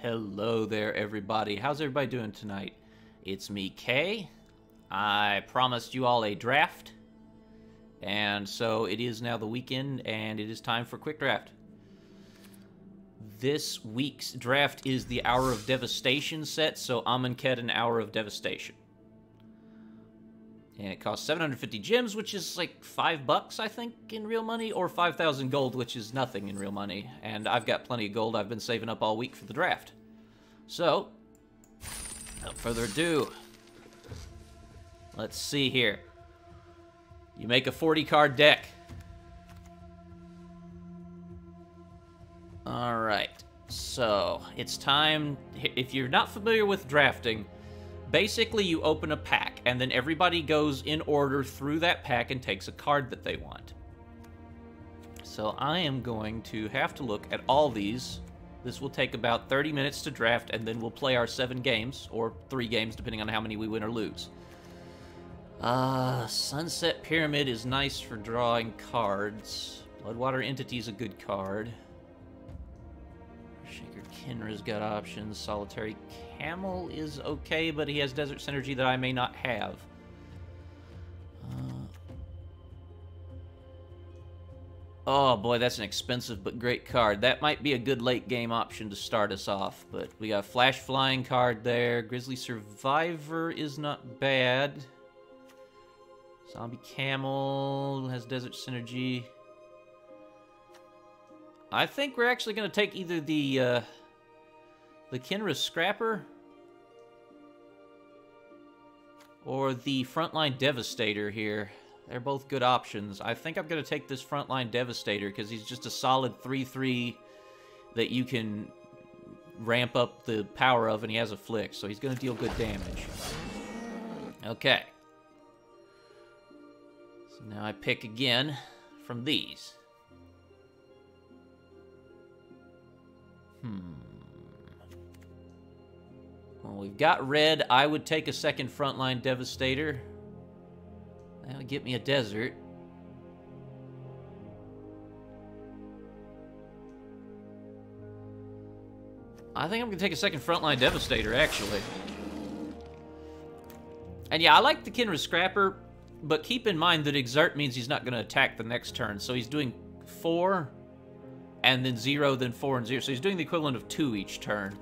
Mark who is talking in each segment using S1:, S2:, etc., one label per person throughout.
S1: Hello there, everybody. How's everybody doing tonight? It's me, Chay. I promised you all a draft, and so it is now the weekend, and it is time for Quick Draft. This week's draft is the Hour of Devastation set, so Amonkhet and Hour of Devastation. And it costs 750 gems, which is like $5, I think, in real money, or 5,000 gold, which is nothing in real money. And I've got plenty of gold I've been saving up all week for the draft. So, without further ado, let's see here. You make a 40-card deck. Alright, so it's time. If you're not familiar with drafting, basically you open a pack, and then everybody goes in order through that pack and takes a card that they want. So I am going to have to look at all these. This will take about 30 minutes to draft, and then we'll play our 7 games, or 3 games, depending on how many we win or lose. Sunset Pyramid is nice for drawing cards. Bloodwater Entity is a good card. Shaker Kinra's got options. Solitary Camel is okay, but he has Desert Synergy that I may not have. Oh boy, that's an expensive but great card. That might be a good late game option to start us off, but we got Flash Flying card there. Grizzly Survivor is not bad. Zombie Camel has Desert Synergy. I think we're actually going to take either the Kinra Scrapper or the Frontline Devastator here. They're both good options. I think I'm going to take this Frontline Devastator because he's just a solid 3/3 that you can ramp up the power of, and he has a flick, so he's going to deal good damage. Okay. So now I pick again from these. Well, we've got red. I would take a second Frontline Devastator. That would get me a desert. I think I'm going to take a second Frontline Devastator, actually. And yeah, I like the Kinra Scrapper, but keep in mind that Exert means he's not going to attack the next turn. So he's doing 4, and then 0, then 4 and 0. So he's doing the equivalent of 2 each turn.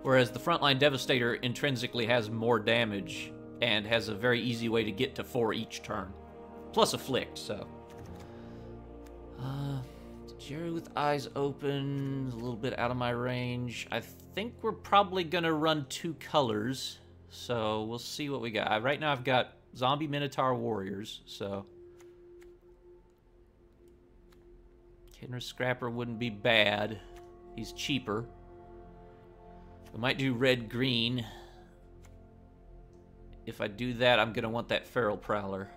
S1: Whereas the Frontline Devastator intrinsically has more damage and has a very easy way to get to 4 each turn. Plus Afflict, so. Jerry with Eyes Open, a little bit out of my range. I think we're probably going to run 2 colors, so we'll see what we got. Right now I've got Zombie Minotaur Warriors, so. Kinra Scrapper wouldn't be bad. He's cheaper. We might do red-green. If I do that, I'm going to want that Feral Prowler.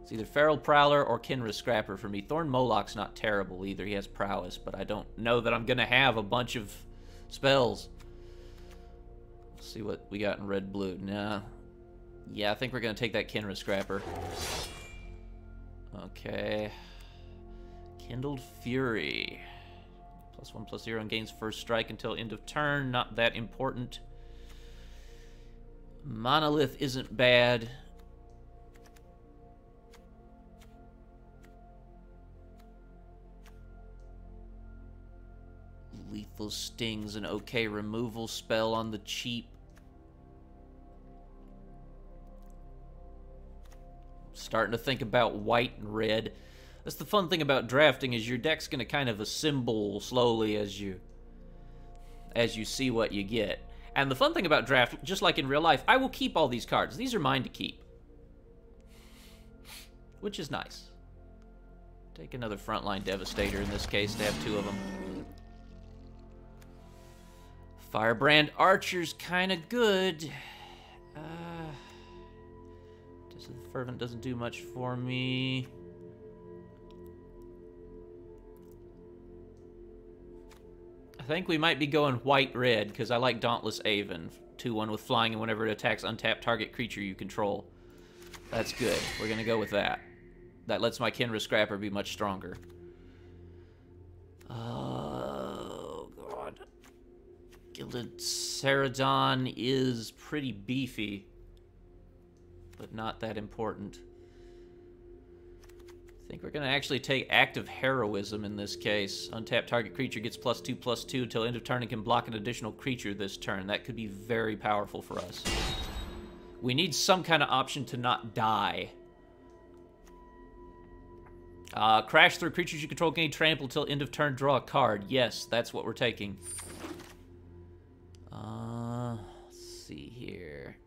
S1: It's either Feral Prowler or Kinra Scrapper for me. Thorn Moloch's not terrible either. He has prowess, but I don't know that I'm going to have a bunch of spells. Let's see what we got in red-blue. Nah. Yeah, I think we're going to take that Kinra Scrapper. Okay. Kindled Fury. +1/+0 and gains first strike until end of turn. Not that important. Monolith isn't bad. Lethal Sting's an okay removal spell on the cheap. Starting to think about white and red. That's the fun thing about drafting, is your deck's going to kind of assemble slowly as you see what you get. And the fun thing about draft, just like in real life, I will keep all these cards. These are mine to keep. Which is nice. Take another Frontline Devastator in this case to have 2 of them. Firebrand Archer's kind of good. Fervent doesn't do much for me. I think we might be going white-red, because I like Dauntless Aven. 2/1 with flying, and whenever it attacks untapped target creature you control. That's good. We're going to go with that. That lets my Kinra Scrapper be much stronger. Gilded Ceradon is pretty beefy, but not that important. I think we're going to actually take Active Heroism in this case. Untapped target creature gets +2/+2 until end of turn and can block an additional creature this turn. That could be very powerful for us. We need some kind of option to not die. Crash through creatures you control, gain trample till end of turn, draw a card. Yes, that's what we're taking. Let's see here.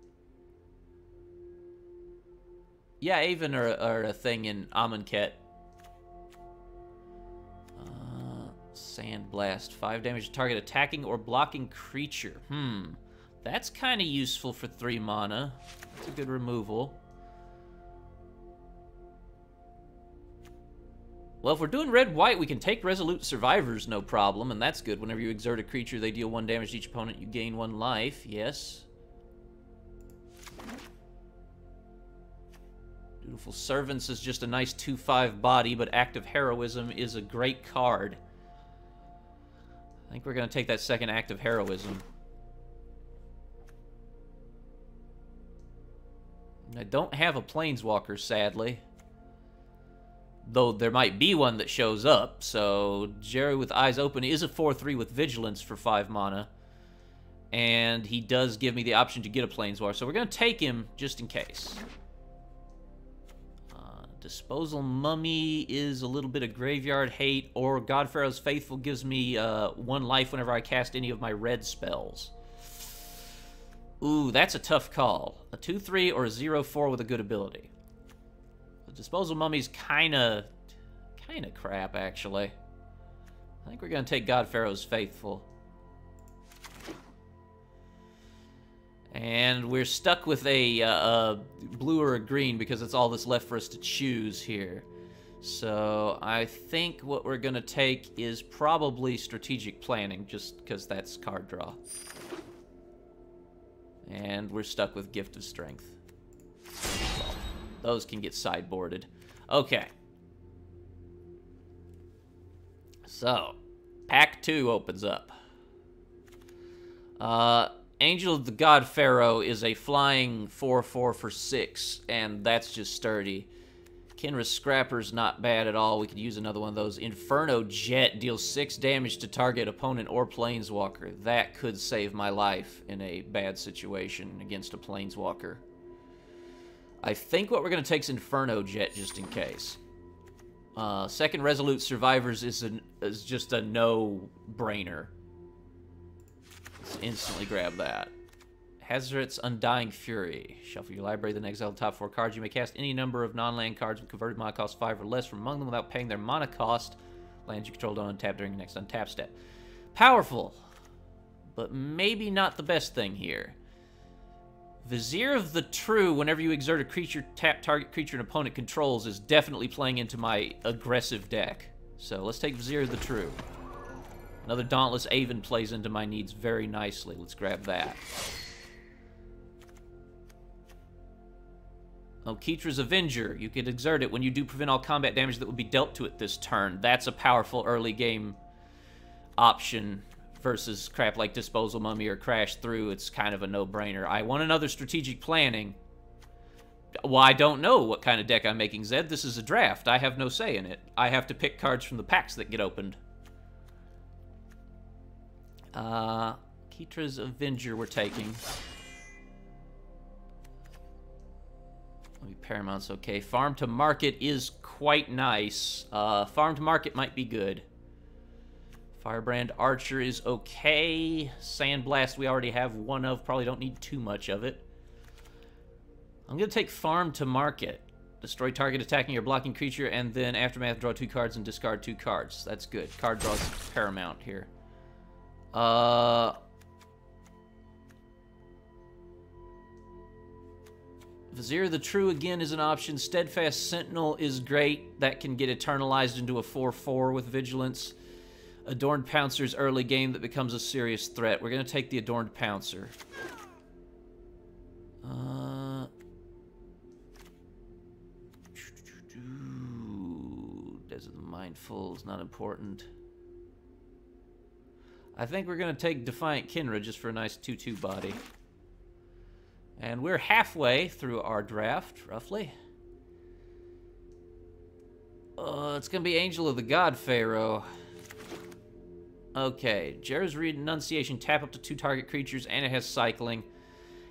S1: Yeah, Aven are a thing in Amonkhet. Sandblast. 5 damage to target attacking or blocking creature. That's kind of useful for 3 mana. That's a good removal. Well, if we're doing red-white, we can take Resolute Survivors, no problem, and that's good. Whenever you exert a creature, they deal 1 damage to each opponent, you gain 1 life. Yes. Dutiful Servants is just a nice 2/5 body, but Active Heroism is a great card. I think we're going to take that second Active Heroism. I don't have a Planeswalker, sadly. Though there might be one that shows up, so Jerry with Eyes Open is a 4/3 with Vigilance for 5 mana. And he does give me the option to get a Planeswalker, so we're going to take him just in case. Disposal Mummy is a little bit of graveyard hate, or Godpharaoh's Faithful gives me 1 life whenever I cast any of my red spells. Ooh, that's a tough call. A 2/3 or a 0/4 with a good ability. The Disposal Mummy's kind of crap, actually. I think we're going to take Godpharaoh's Faithful. And we're stuck with a blue or a green because it's all that's left for us to choose here. So I think what we're going to take is probably Strategic Planning, just because that's card draw. And we're stuck with Gift of Strength. Well, those can get sideboarded. Okay. So, Pack 2 opens up. Angel of the God Pharaoh is a flying 4/4 for 6, and that's just sturdy. Kenra's Scrapper's not bad at all. We could use another one of those. Inferno Jet deals 6 damage to target opponent or Planeswalker. That could save my life in a bad situation against a Planeswalker. I think what we're going to take is Inferno Jet just in case. Second Resolute Survivors is just a no-brainer. Let's instantly grab that. Hazard's Undying Fury. Shuffle your library, then exile the top 4 cards. You may cast any number of non-land cards with converted mana cost 5 or less from among them without paying their mana cost. Lands you control don't untap during the next untap step. Powerful, but maybe not the best thing here. Vizier of the True, whenever you exert a creature, tap target creature an opponent controls, is definitely playing into my aggressive deck. So let's take Vizier of the True. Another Dauntless Aven plays into my needs very nicely. Let's grab that. Oh, Keetra's Avenger. You can exert it when you do prevent all combat damage that would be dealt to it this turn. That's a powerful early game option versus crap like Disposal Mummy or Crash Through. It's kind of a no-brainer. I want another Strategic Planning. Well, I don't know what kind of deck I'm making, Zed. This is a draft. I have no say in it. I have to pick cards from the packs that get opened. Keetra's Avenger we're taking. Maybe Paramount's okay. Farm to Market is quite nice. Farm to Market might be good. Firebrand Archer is okay. Sandblast we already have 1 of. Probably don't need too much of it. I'm going to take Farm to Market. Destroy target attacking or blocking creature, and then Aftermath draw 2 cards and discard 2 cards. That's good. Card draws Paramount here. Vizier the True again is an option. Steadfast Sentinel is great. That can get eternalized into a 4/4 with Vigilance. Adorned Pouncer's early game that becomes a serious threat. We're going to take the Adorned Pouncer. Desert of the Mindful is not important. I think we're going to take Defiant Kinra just for a nice 2/2 body. And we're halfway through our draft, roughly. It's going to be Angel of the God Pharaoh. Okay, Jar's Renunciation, tap up to 2 target creatures, and it has cycling.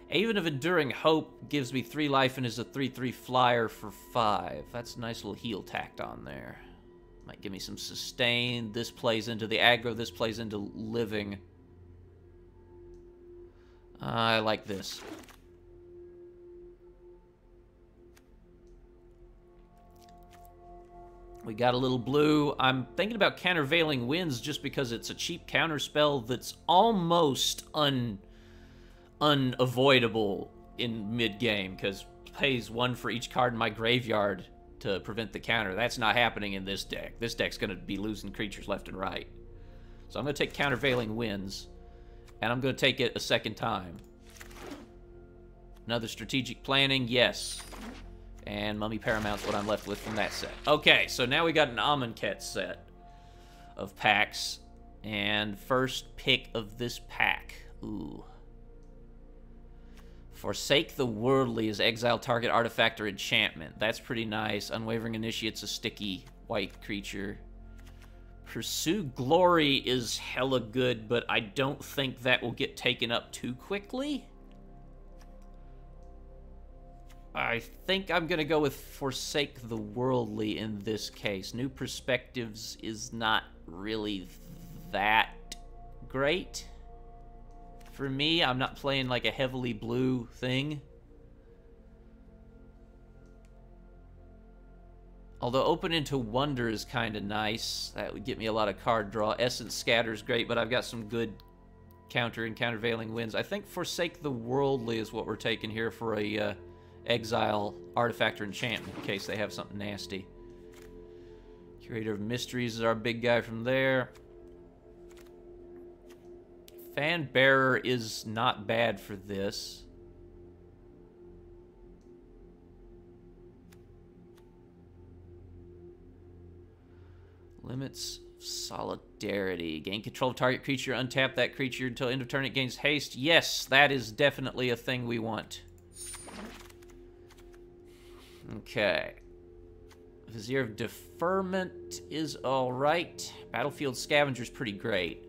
S1: Haven of Enduring Hope gives me 3 life and is a 3/3 flyer for 5. That's a nice little heal tacked on there. Might give me some sustain. This plays into the aggro, this plays into living. I like this. We got a little blue. I'm thinking about Countervailing Winds just because it's a cheap counter spell that's almost unavoidable in mid-game, because it pays 1 for each card in my graveyard to prevent the counter. That's not happening in this deck. This deck's going to be losing creatures left and right. So I'm going to take Countervailing Winds, and I'm going to take it a second time. Another Strategic Planning, yes. And Mummy Paramount's what I'm left with from that set. Okay, so now we got an Amonkhet set of packs. And first pick of this pack. Ooh. Forsake the Worldly is exile target artifact or enchantment. That's pretty nice. Unwavering Initiate's a sticky white creature. Pursue Glory is hella good, but I don't think that will get taken up too quickly. I think I'm going to go with Forsake the Worldly in this case. New Perspectives is not really that great. For me, I'm not playing like a heavily blue thing. Although Open into Wonder is kind of nice. That would get me a lot of card draw. Essence Scatter is great, but I've got some good counter and countervailing winds. I think Forsake the Worldly is what we're taking here for a exile artifact or enchantment in case they have something nasty. Curator of Mysteries is our big guy from there. Fan Bearer is not bad for this. Limits Solidarity. Gain control of target creature, untap that creature until end of turn it gains haste. Yes, that is definitely a thing we want. Okay. Vizier of Deferment is alright. Battlefield Scavenger's pretty great.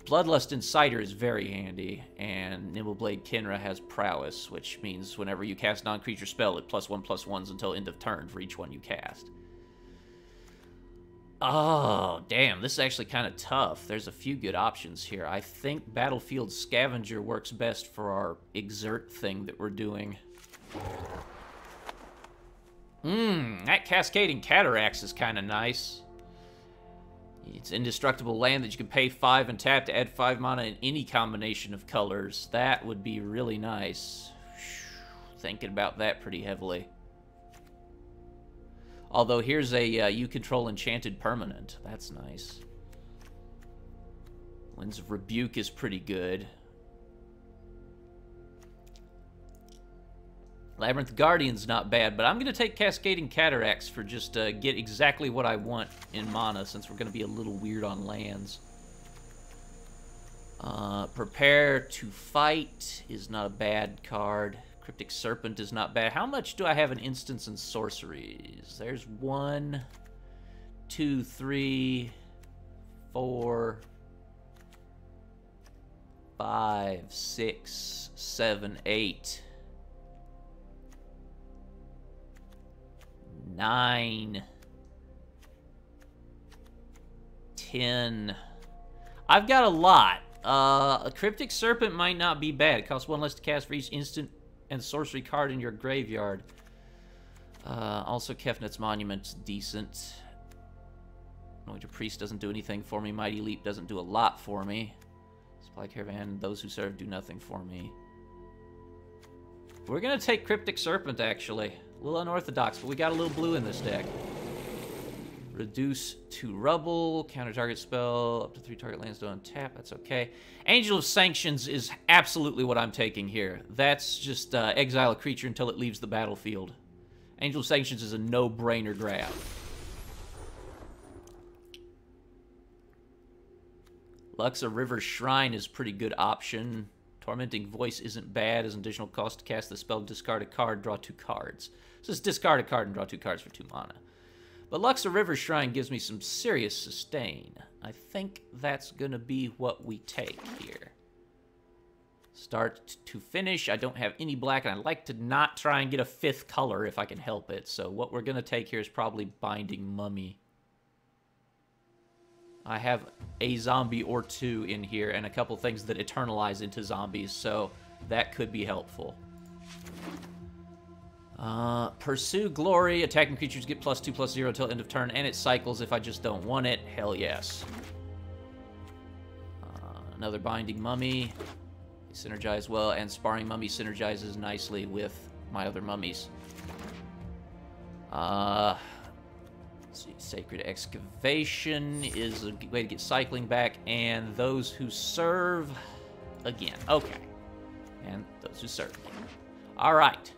S1: Bloodlust Inciter is very handy, and Nimbleblade Kinra has Prowess, which means whenever you cast non-creature spell, it +1/+1s until end of turn for each one you cast. Oh, damn, this is actually kind of tough. There's a few good options here. I think Battlefield Scavenger works best for our Exert thing that we're doing. That Cascading Cataracts is kind of nice. It's indestructible land that you can pay 5 and tap to add 5 mana in any combination of colors. That would be really nice. Thinking about that pretty heavily. Although here's a you control enchanted permanent. That's nice. Winds of Rebuke is pretty good. Labyrinth Guardian's not bad, but I'm going to take Cascading Cataracts for just get exactly what I want in mana, since we're going to be a little weird on lands. Prepare to Fight is not a bad card. Cryptic Serpent is not bad. How much do I have in instants and sorceries? There's 1, 2, 3, 4, 5, 6, 7, 8. 9, 10. I've got a lot. A Cryptic Serpent might not be bad. It costs 1 less to cast for each instant and sorcery card in your graveyard. Also, Kefnet's Monument's decent. Anointed Priest doesn't do anything for me. Mighty Leap doesn't do a lot for me. Supply Caravan, those who serve do nothing for me. We're going to take Cryptic Serpent, actually. A little unorthodox, but we got a little blue in this deck. Reduce to Rubble. Counter target spell. Up to 3 target lands don't tap. That's okay. Angel of Sanctions is absolutely what I'm taking here. That's just exile a creature until it leaves the battlefield. Angel of Sanctions is a no-brainer grab. Luxa River Shrine is a pretty good option. Tormenting Voice isn't bad as an additional cost to cast the spell. Discard a card, draw 2 cards. So it's discard a card and draw 2 cards for 2 mana. But Luxa River Shrine gives me some serious sustain. I think that's going to be what we take here. Start to finish, I don't have any black, and I like to not try and get a 5th color if I can help it. So what we're going to take here is probably Binding Mummy. I have a zombie or 2 in here, and a couple things that eternalize into zombies, so that could be helpful. Pursue Glory. Attacking creatures get +2/+0 until end of turn, and it cycles if I just don't want it. Hell yes. Another Binding Mummy. They synergize well, and Sparring Mummy synergizes nicely with my other mummies. Let's see. Sacred Excavation is a way to get cycling back, and Those Who Serve again. Okay. And Those Who Serve again. All right.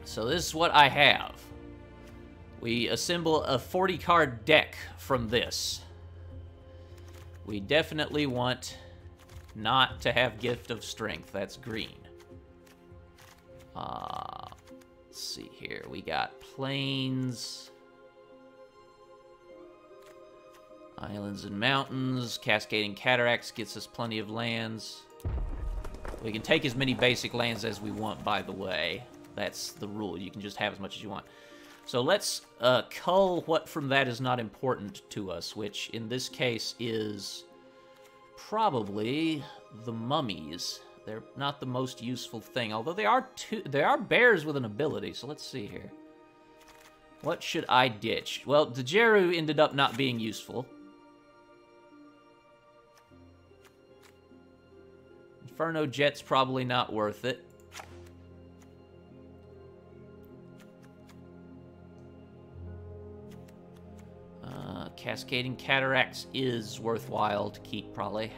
S1: So this is what I have. We assemble a 40-card deck from this. We definitely want not to have Gift of Strength. That's green. Let's see here. We got Plains, Islands and Mountains. Cascading Cataracts gets us plenty of lands. We can take as many basic lands as we want, by the way. That's the rule. You can just have as much as you want. So let's cull what from that is not important to us, which in this case is probably the mummies. They're not the most useful thing, although they are bears with an ability. So let's see here. What should I ditch? Well, the Jeru ended up not being useful. Inferno Jet's probably not worth it. Cascading Cataracts is worthwhile to keep, probably.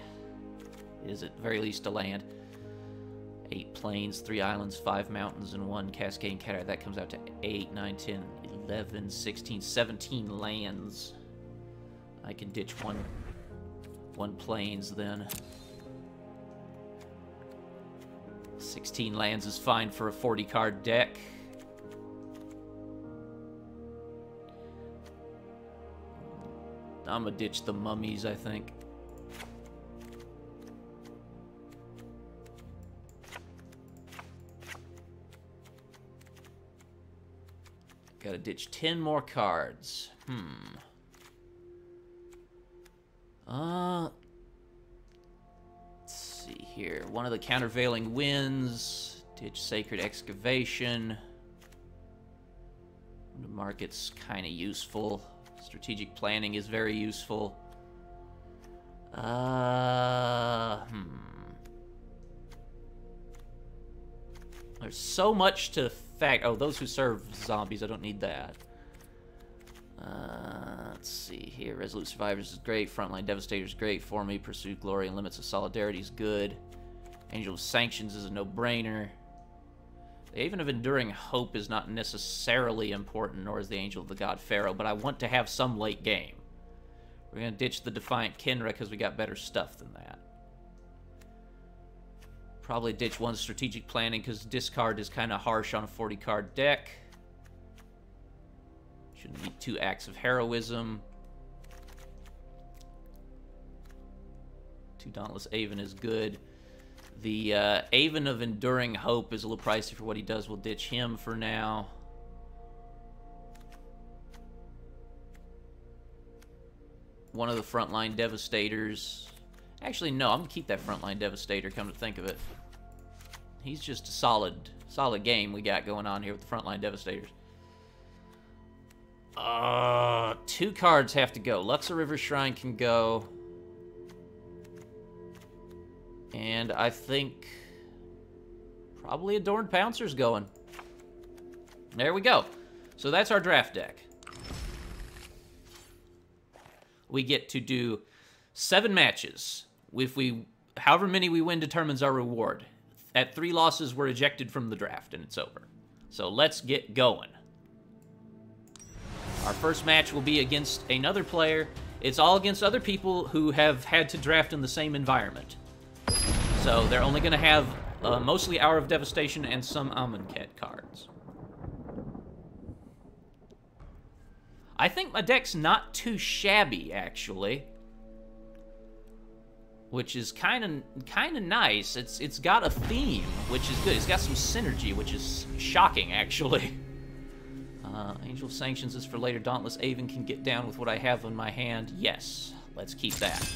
S1: It is at very least a land. 8 plains, 3 islands, 5 mountains, and 1 Cascading Cataract. That comes out to 8, 9, 10, 11, 16, 17 lands. I can ditch one plains then. 16 lands is fine for a 40-card deck. I'm gonna ditch the mummies, I think. Gotta ditch 10 more cards. Let's see here. One of the Countervailing Winds. Ditch Sacred Excavation. The market's kind of useful. Strategic Planning is very useful. There's so much to fact. Oh, Those Who Serve zombies. I don't need that. Let's see here. Resolute Survivors is great. Frontline Devastator is great for me. Pursue Glory and Limits of Solidarity is good. Angel of Sanctions is a no-brainer. The Haven of Enduring Hope is not necessarily important, nor is the Angel of the God Pharaoh, but I want to have some late game. We're going to ditch the Defiant Kinra because we got better stuff than that. Probably ditch 1 Strategic Planning because discard is kind of harsh on a 40-card deck. Shouldn't need 2 Acts of Heroism. 2 Dauntless Aven is good. The Aven of Enduring Hope is a little pricey for what he does. We'll ditch him for now. One of the Frontline Devastators. Actually, no, I'm going to keep that Frontline Devastator, come to think of it. He's just a solid game we got going on here with the Frontline Devastators. 2 cards have to go. Luxa River Shrine can go. And I think probably Adorned Pouncer's going. There we go. So that's our draft deck. We get to do 7 matches. However many we win determines our reward. At 3 losses, we're ejected from the draft, and it's over. So let's get going. Our first match will be against another player. It's all against other people who have had to draft in the same environment. So they're only going to have mostly Hour of Devastation and some Amonkhet cards. I think my deck's not too shabby, actually. Which is kind of nice. It's got a theme, which is good. It's got some synergy, which is shocking, actually. Angel of Sanctions is for later. Dauntless Aven can get down with what I have in my hand. Yes, let's keep that.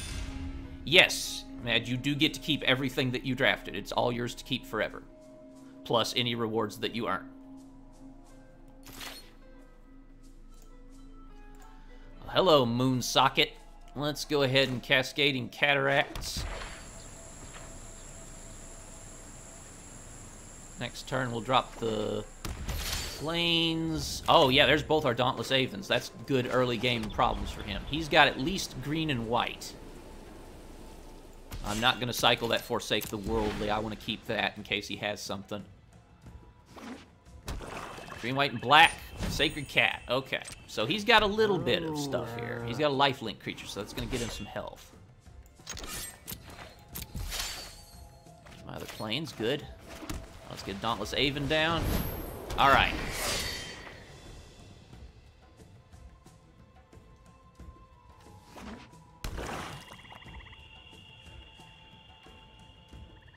S1: Yes, Mad, you do get to keep everything that you drafted. It's all yours to keep forever. Plus any rewards that you earn. Well, hello, Moon Socket. Let's go ahead and Cascading Cataracts. Next turn, we'll drop the Plains. Oh, yeah, there's both our Dauntless Avens. That's good early game problems for him. He's got at least green and white. I'm not going to cycle that Forsake the Worldly. I want to keep that in case he has something. Green, white, and black. Sacred Cat. Okay. So he's got a little bit of stuff here. He's got a lifelink creature, so that's going to get him some health. My other Plains. Good. Let's get Dauntless Aven down. All right.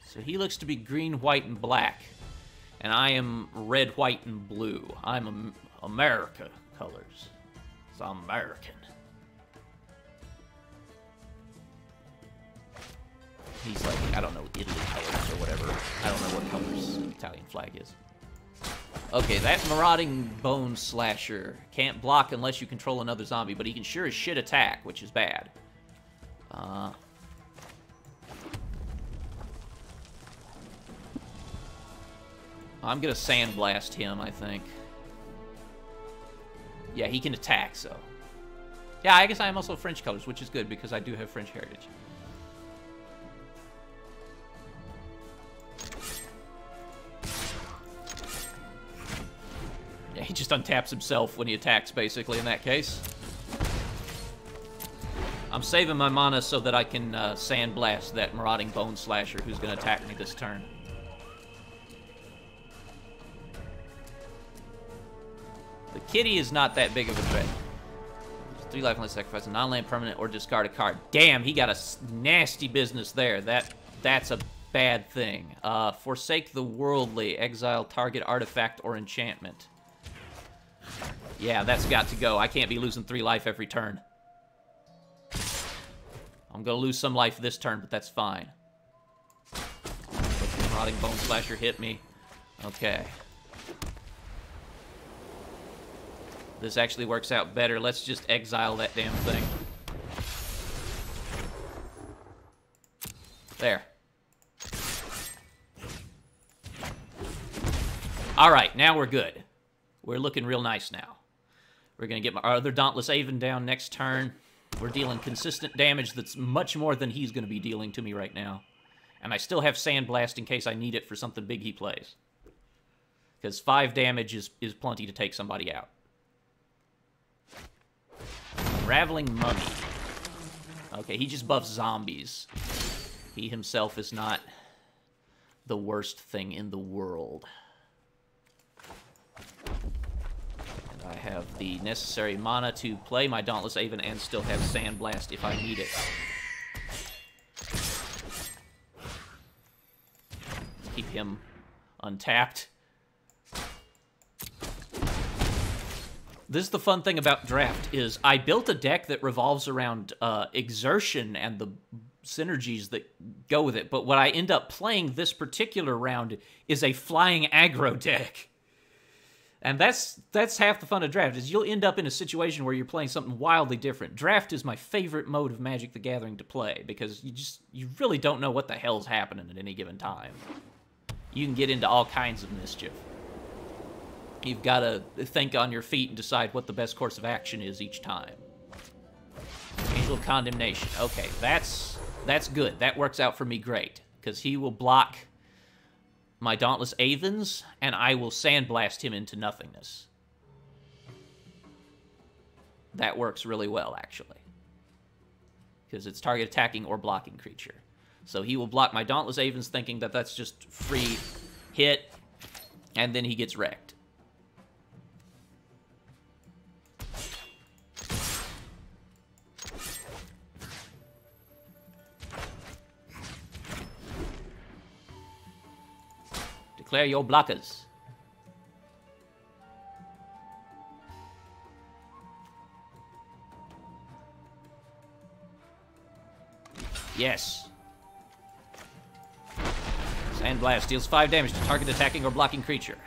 S1: So he looks to be green, white, and black. And I am red, white, and blue. I'm America colors. So I'm American. He's like, I don't know, Italy colors or whatever. I don't know what colors the Italian flag is. Okay, that Marauding Bone Slasher can't block unless you control another zombie, but he can sure as shit attack, which is bad. I'm gonna Sandblast him, I think. Yeah, he can attack, so. Yeah, I guess I am also French colors, which is good because I do have French heritage. Yeah, he just untaps himself when he attacks, basically, in that case. I'm saving my mana so that I can Sandblast that Marauding Bone Slasher who's going to attack me this turn. The kitty is not that big of a threat. 3 life unless sacrifice a non-land permanent or discard a card. Damn, he got a nasty business there. That's a bad thing. Forsake the Worldly. Exile target artifact or enchantment. Yeah, that's got to go. I can't be losing 3 life every turn. I'm going to lose some life this turn, but that's fine. Marauding Bone Slasher hit me. Okay. This actually works out better. Let's just exile that damn thing. There. All right, now we're good. We're looking real nice now. We're going to get our other Dauntless Aven down next turn. We're dealing consistent damage that's much more than he's going to be dealing to me right now. And I still have Sandblast in case I need it for something big he plays. Because 5 damage is plenty to take somebody out. Unraveling Mummy. Okay, he just buffs zombies. He himself is not the worst thing in the world. And I have the necessary mana to play my Dauntless Aven and still have Sandblast if I need it. Keep him untapped. This is the fun thing about Draft, is I built a deck that revolves around exertion and the synergies that go with it, but what I end up playing this particular round is a flying aggro deck. And that's half the fun of Draft, is you'll end up in a situation where you're playing something wildly different. Draft is my favorite mode of Magic the Gathering to play, because you really don't know what the hell's happening at any given time. You can get into all kinds of mischief. You've got to think on your feet and decide what the best course of action is each time. Angel of Condemnation. Okay, that's good. That works out for me great, because he will block my Dauntless Avens, and I will Sandblast him into nothingness. That works really well, actually. Because it's target attacking or blocking creature. So he will block my Dauntless Avens thinking that that's just free hit, and then he gets wrecked. Declare your blockers. Yes. Sandblast deals 5 damage to target attacking or blocking creature.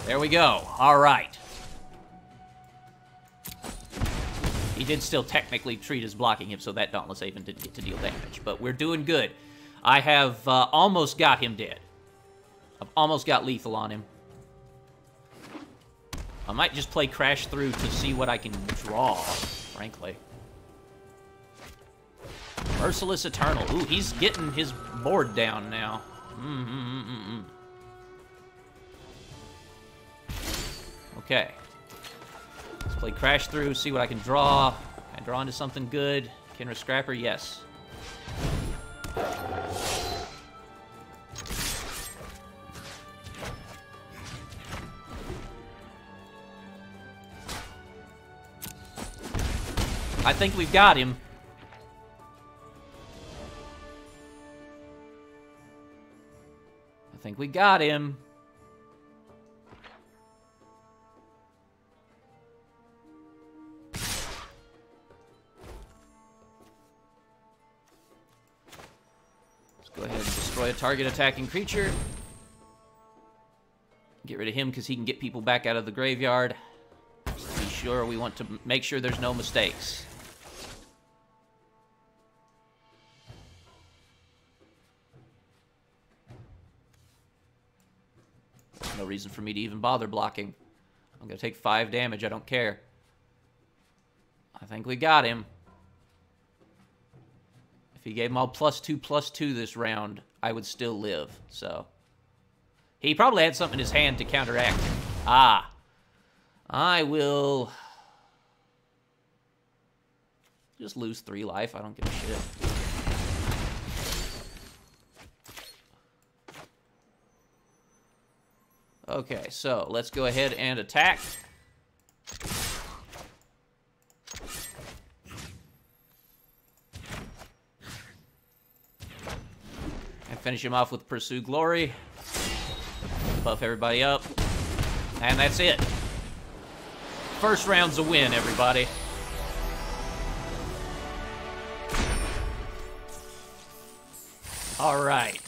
S1: There we go. All right. He did still technically treat as blocking him, so that Dauntless Aven didn't get to deal damage. But we're doing good. I have almost got him dead. I've almost got lethal on him. I might just play Crash Through to see what I can draw, frankly. Merciless Eternal. Ooh, he's getting his board down now. Okay. Let's play Crash Through, see what I can draw. Can I draw into something good? Kenra Scrapper, yes. I think we've got him. I think we got him. Let's go ahead and destroy a target attacking creature. Get rid of him because he can get people back out of the graveyard. Just to be sure, we want to make sure there's no mistakes. No reason for me to even bother blocking. I'm going to take 5 damage. I don't care. I think we got him. If he gave him all +2/+2 this round, I would still live. So he probably had something in his hand to counteract. Ah. I will just lose 3 life. I don't give a shit. Okay, so let's go ahead and attack. And finish him off with Pursue Glory. Buff everybody up. And that's it. First round's a win, everybody. All right.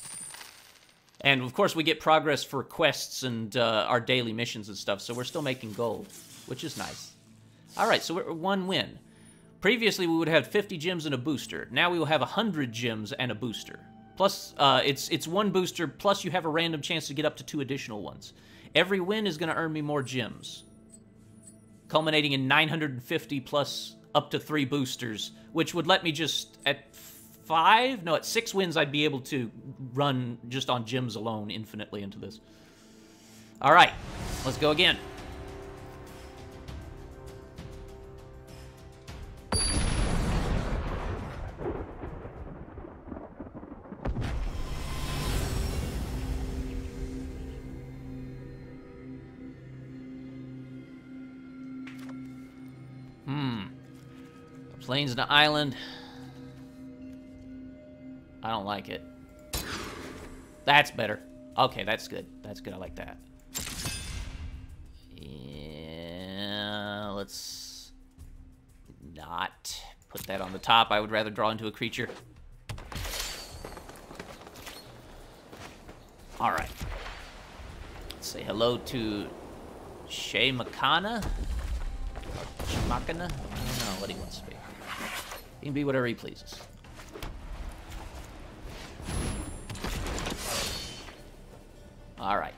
S1: And, of course, we get progress for quests and our daily missions and stuff, so we're still making gold, which is nice. All right, so we're 1 win. Previously, we would have had 50 gems and a booster. Now we will have 100 gems and a booster. Plus, it's 1 booster, plus you have a random chance to get up to 2 additional ones. Every win is going to earn me more gems, culminating in 950 plus up to 3 boosters, which would let me just, at 6 wins, I'd be able to run just on gems alone infinitely into this. All right, let's go again. Plains and an island. I don't like it. That's better. Okay, that's good. That's good. I like that. Yeah, let's not put that on the top. I would rather draw into a creature. All right. Let's say hello to Chay Makana. Makana? I don't know what he wants to be. He can be whatever he pleases. Alright.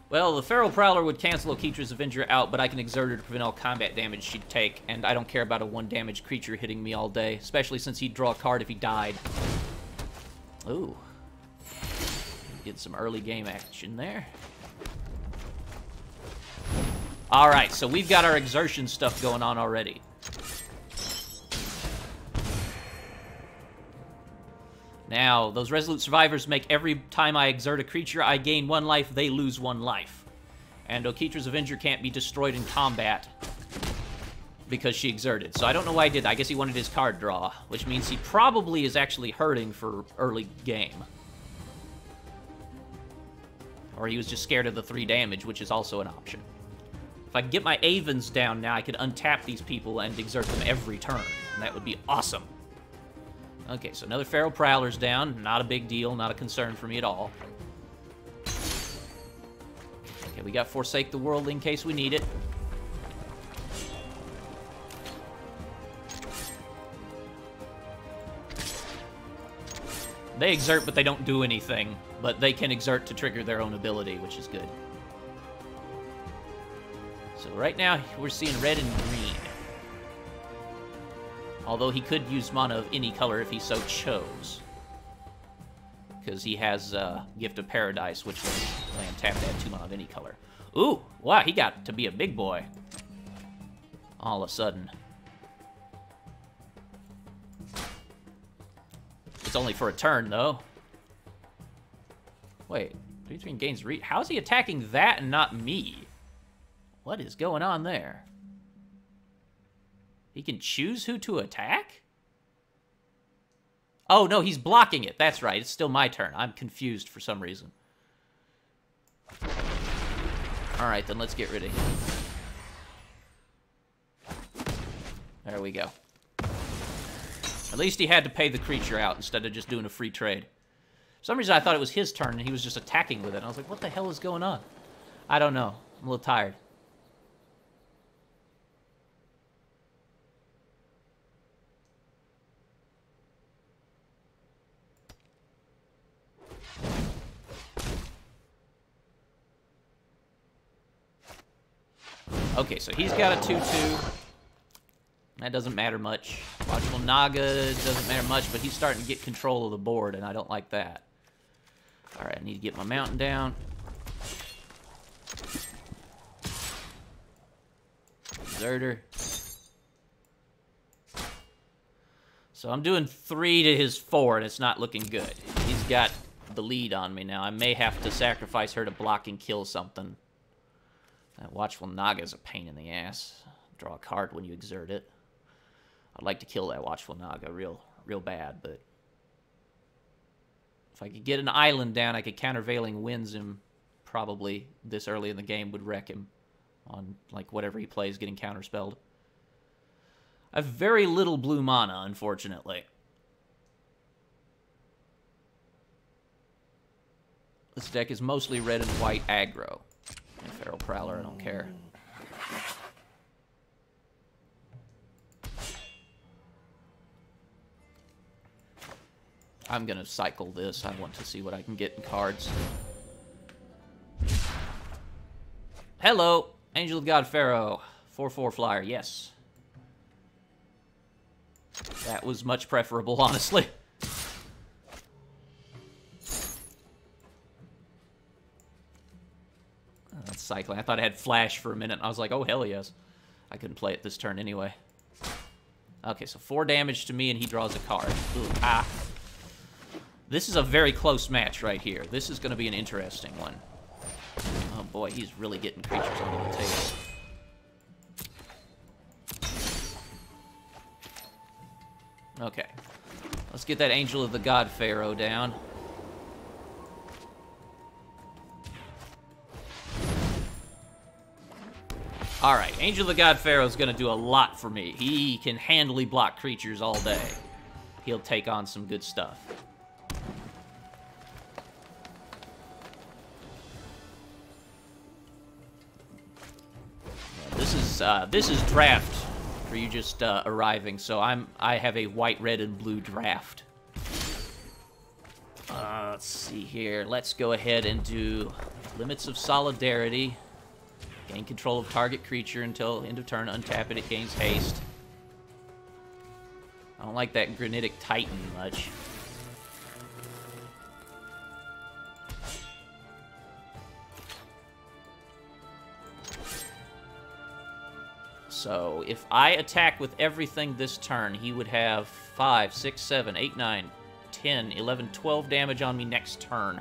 S1: Well, the Feral Prowler would cancel Okitra's Avenger out, but I can exert her to prevent all combat damage she'd take, and I don't care about a 1-damage creature hitting me all day, especially since he'd draw a card if he died. Ooh. Get some early game action there. Alright, so we've got our exertion stuff going on already. Now, those resolute survivors make every time I exert a creature, I gain 1 life, they lose 1 life. And Okitra's Avenger can't be destroyed in combat because she exerted. So I don't know why he did that. I guess he wanted his card draw, which means he probably is actually hurting for early game. Or he was just scared of the 3 damage, which is also an option. If I can get my Avens down now, I could untap these people and exert them every turn. And that would be awesome. Okay, so another Feral Prowler's down. Not a big deal, not a concern for me at all. Okay, we got Forsake the World in case we need it. They exert, but they don't do anything. But they can exert to trigger their own ability, which is good. So right now, we're seeing red and green. Although he could use mana of any color if he so chose. Because he has Gift of Paradise, which will land tapped to add 2 mana of any color. Ooh, wow, he got to be a big boy. All of a sudden. It's only for a turn, though. Wait, 3/3 gains reach. How is he attacking that and not me? What is going on there? He can choose who to attack? Oh, no, he's blocking it. That's right. It's still my turn. I'm confused for some reason. All right, then let's get rid of him. There we go. At least he had to pay the creature out instead of just doing a free trade. For some reason, I thought it was his turn, and he was just attacking with it. I was like, what the hell is going on? I don't know. I'm a little tired. Okay, so he's got a 2/2. That doesn't matter much. Watchful Naga doesn't matter much, but he's starting to get control of the board, and I don't like that. Alright, I need to get my mountain down. Exerter. So I'm doing 3 to his 4, and it's not looking good. He's got the lead on me now. I may have to sacrifice her to block and kill something. That Watchful Naga is a pain in the ass. Draw a card when you exert it. I'd like to kill that Watchful Naga real bad, but if I could get an island down, I could Countervailing Winds him. Probably this early in the game would wreck him on like whatever he plays getting counterspelled. I have very little blue mana, unfortunately. This deck is mostly red and white aggro. And Feral Prowler, I don't care. I'm gonna cycle this. I want to see what I can get in cards. Hello, Angel of God Pharaoh. 4/4 flyer, yes. That was much preferable, honestly. That's cycling. I thought I had flash for a minute. I was like, oh, hell yes. I couldn't play it this turn anyway. Okay, so 4 damage to me, and he draws a card. Ooh, ah. This is a very close match right here. This is going to be an interesting one. Oh boy, he's really getting creatures onto the table. Okay. Let's get that Angel of the God Pharaoh down. Alright, Angel of the God Pharaoh is going to do a lot for me. He can handily block creatures all day. He'll take on some good stuff. This is draft for you just arriving, so I have a white, red, and blue draft. Let's see here. Let's go ahead and do Limits of Solidarity. Gain control of target creature until end of turn. Untap it, it gains haste. I don't like that Granitic Titan much. So, if I attack with everything this turn, he would have 5, 6, 7, 8, 9, 10, 11, 12 damage on me next turn.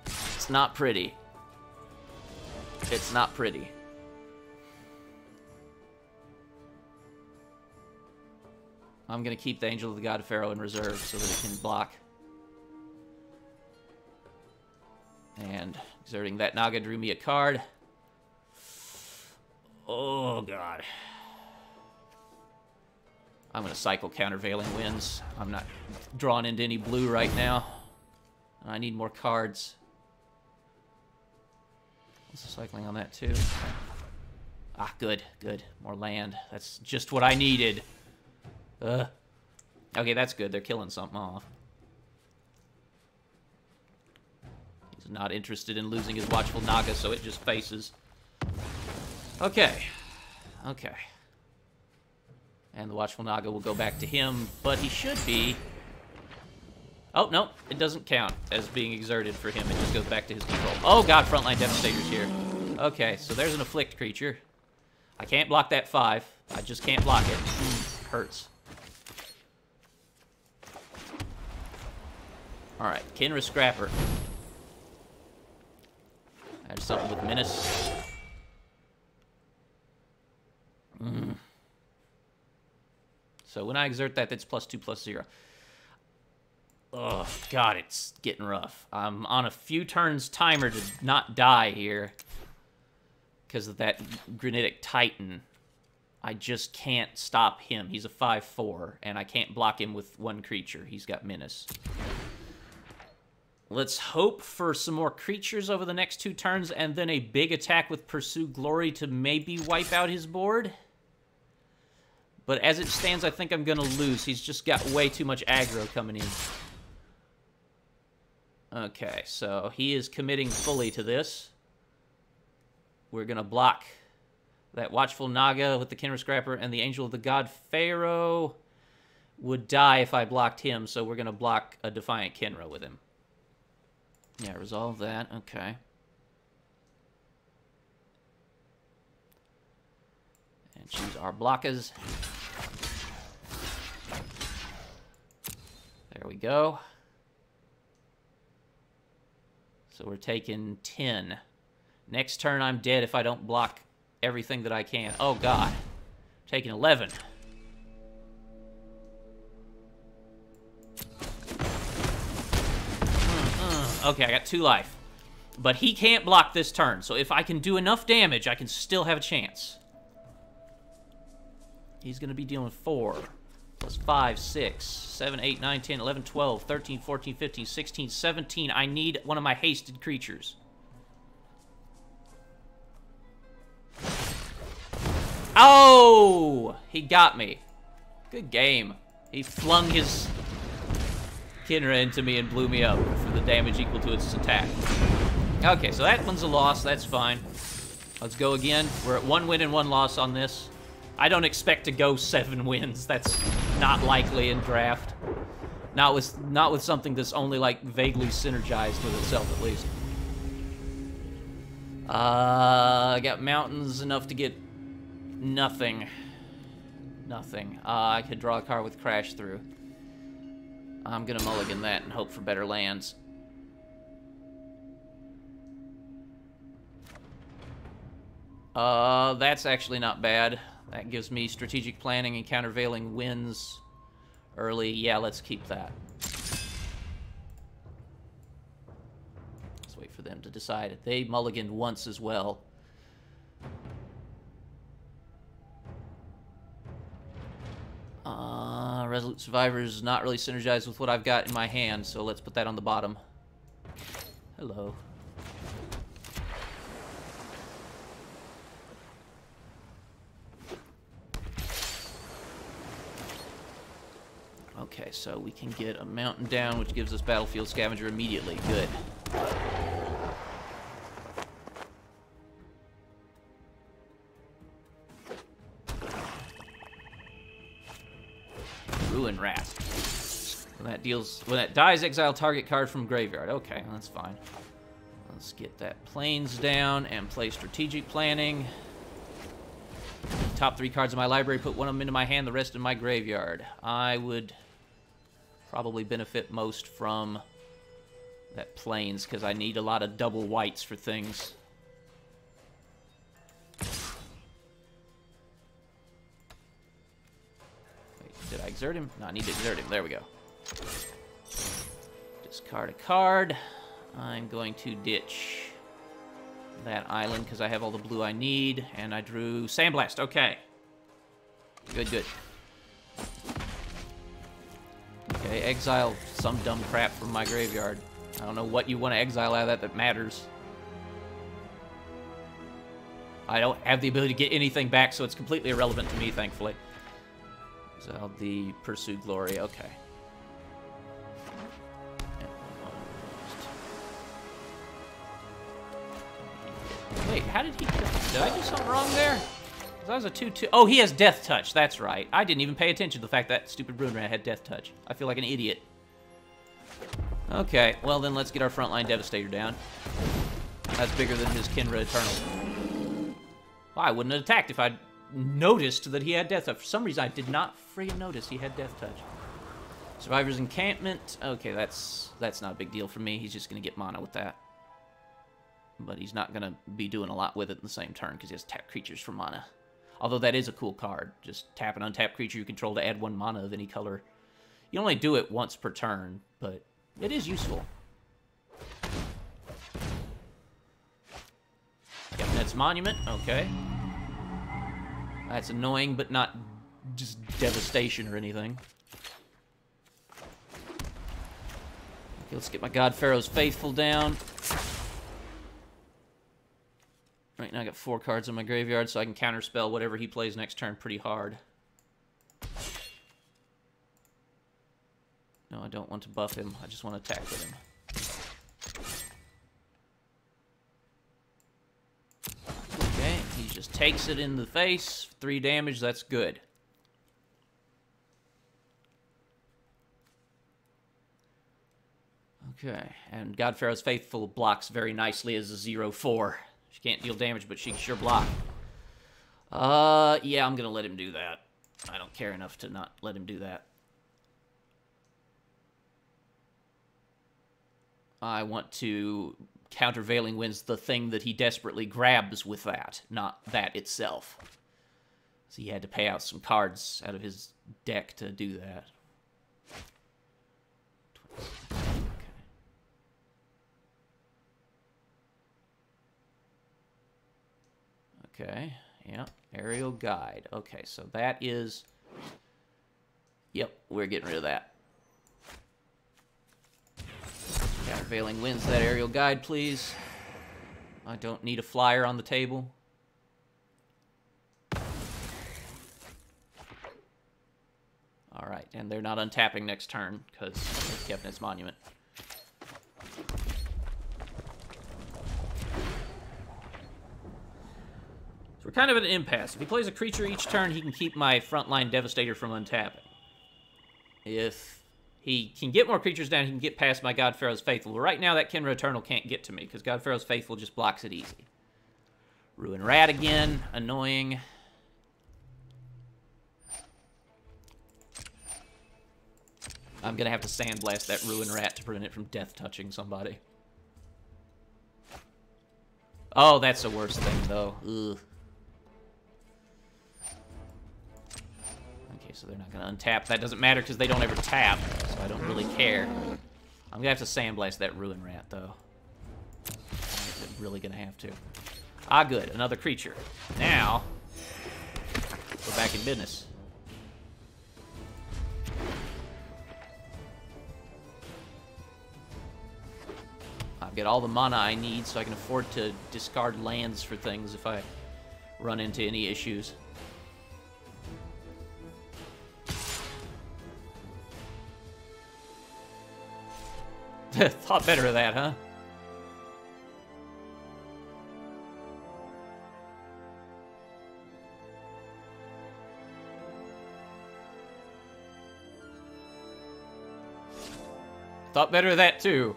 S1: It's not pretty. It's not pretty. I'm going to keep the Angel of the God of Pharaoh in reserve so that it can block. And exerting that Naga drew me a card. Oh, God. I'm going to cycle Countervailing Winds. I'm not drawn into any blue right now. I need more cards. Also cycling on that, too. Ah, good, good. More land. That's just what I needed. Okay, that's good. They're killing something off. He's not interested in losing his Watchful Naga, so it just faces. Okay. Okay. And the Watchful Naga will go back to him, but he should be... Oh, no, it doesn't count as being exerted for him. It just goes back to his control. Oh, God, Frontline Devastator's here. Okay, so there's an Afflict creature. I can't block that 5. I just can't block it. Hurts. Alright, Kinra Scrapper. Add something with Menace. So when I exert that, that's +2/+0. Oh, God, it's getting rough. I'm on a few turns timer to not die here because of that Granitic Titan. I just can't stop him. He's a 5/4, and I can't block him with one creature. He's got Menace. Let's hope for some more creatures over the next 2 turns, and then a big attack with Pursue Glory to maybe wipe out his board. But as it stands, I think I'm going to lose. He's just got way too much aggro coming in. Okay, so he is committing fully to this. We're going to block that Watchful Naga with the Kinra Scrapper, and the Angel of the God Pharaoh would die if I blocked him, so we're going to block a Defiant Kinra with him. Yeah, resolve that. Okay. And choose our blockers. There we go. So we're taking 10. Next turn, I'm dead if I don't block everything that I can. Oh, God. Taking 11. Okay, I got 2 life. But he can't block this turn, so if I can do enough damage, I can still have a chance. He's going to be dealing 4, plus 5, 6, 7, 8, 9, 10, 11, 12, 13, 14, 15, 16, 17. I need one of my hasted creatures. Oh! He got me. Good game. He flung his Kinra into me and blew me up for the damage equal to its attack. Okay, so that one's a loss. That's fine. Let's go again. We're at 1 win and 1 loss on this. I don't expect to go 7 wins. That's not likely in draft. Not with something that's only like vaguely synergized with itself, at least. I got mountains enough to get nothing. Nothing. I could draw a card with Crash Through. I'm gonna mulligan that and hope for better lands. That's actually not bad. That gives me strategic planning and countervailing winds early. Yeah, let's keep that. Let's wait for them to decide. They mulliganed once as well. Resolute Survivor's not really synergized with what I've got in my hand, so let's put that on the bottom. Hello. Okay, so we can get a mountain down, which gives us Battlefield Scavenger immediately. Good. Ruin Rat. When that dies, exile target card from graveyard. Okay, that's fine. Let's get that Plains down and play strategic planning. Top 3 cards in my library, put one of them into my hand, the rest in my graveyard. I would Probably benefit most from that plains, because I need a lot of double whites for things. Wait, did I exert him? No, I need to exert him. There we go. Discard a card. I'm going to ditch that island because I have all the blue I need, and I drew Sandblast. Okay. Good, good. Okay, exile some dumb crap from my graveyard. I don't know what you want to exile out of that matters. I don't have the ability to get anything back, so it's completely irrelevant to me, thankfully. Exile the Pursue Glory. Okay. Wait, how did he kill me? Did I do something wrong there? That was a 2-2. Oh, he has Death Touch. That's right. I didn't even pay attention to the fact that stupid Ruin Rat had Death Touch. I feel like an idiot. Okay, well then let's get our Frontline Devastator down. That's bigger than his Kinra Eternal. Well, I wouldn't have attacked if I'd noticed that he had Death Touch. For some reason, I did not friggin' notice he had Death Touch. Survivor's Encampment. Okay, that's not a big deal for me. He's just going to get mana with that. But he's not going to be doing a lot with it in the same turn because he has tap creatures for mana. Although that is a cool card. Just tap an untapped creature you control to add 1 mana of any color. You only do it once per turn, but it is useful. Captain's Monument, okay. That's annoying, but not just devastation or anything. Okay, let's get my God Pharaoh's Faithful down. Right now I got 4 cards in my graveyard, so I can counterspell whatever he plays next turn pretty hard. No, I don't want to buff him. I just want to attack with him. Okay, he just takes it in the face. 3 damage, that's good. Okay, and God Pharaoh's Faithful blocks very nicely as a 0/4. She can't deal damage, but she can sure block. Yeah, I'm gonna let him do that. I don't care enough to not let him do that. I want to Countervailing Winds the thing that he desperately grabs with that, not that itself. So he had to pay out some cards out of his deck to do that. Okay, yeah, Aerial Guide. Okay, so that is... Yep, we're getting rid of that. Countervailing Winds that Aerial Guide, please. I don't need a flyer on the table. Alright, and they're not untapping next turn, because it's Kevnet's Monument. So we're kind of at an impasse. If he plays a creature each turn, he can keep my Frontline Devastator from untapping. If he can get more creatures down, he can get past my God Pharaoh's Faithful. But right now, that Kinra Eternal can't get to me, because God Pharaoh's Faithful just blocks it easy. Ruin Rat again. Annoying. I'm going to have to Sandblast that Ruin Rat to prevent it from death touching somebody. Oh, that's the worst thing, though. Ugh. Okay, so they're not going to untap. That doesn't matter because they don't ever tap, so I don't really care. I'm going to have to Sandblast that Ruin Rat, though. I'm really going to have to. Ah, good. Another creature. Now, we're back in business. I've got all the mana I need, so I can afford to discard lands for things if I run into any issues. Thought better of that, huh? Thought better of that, too.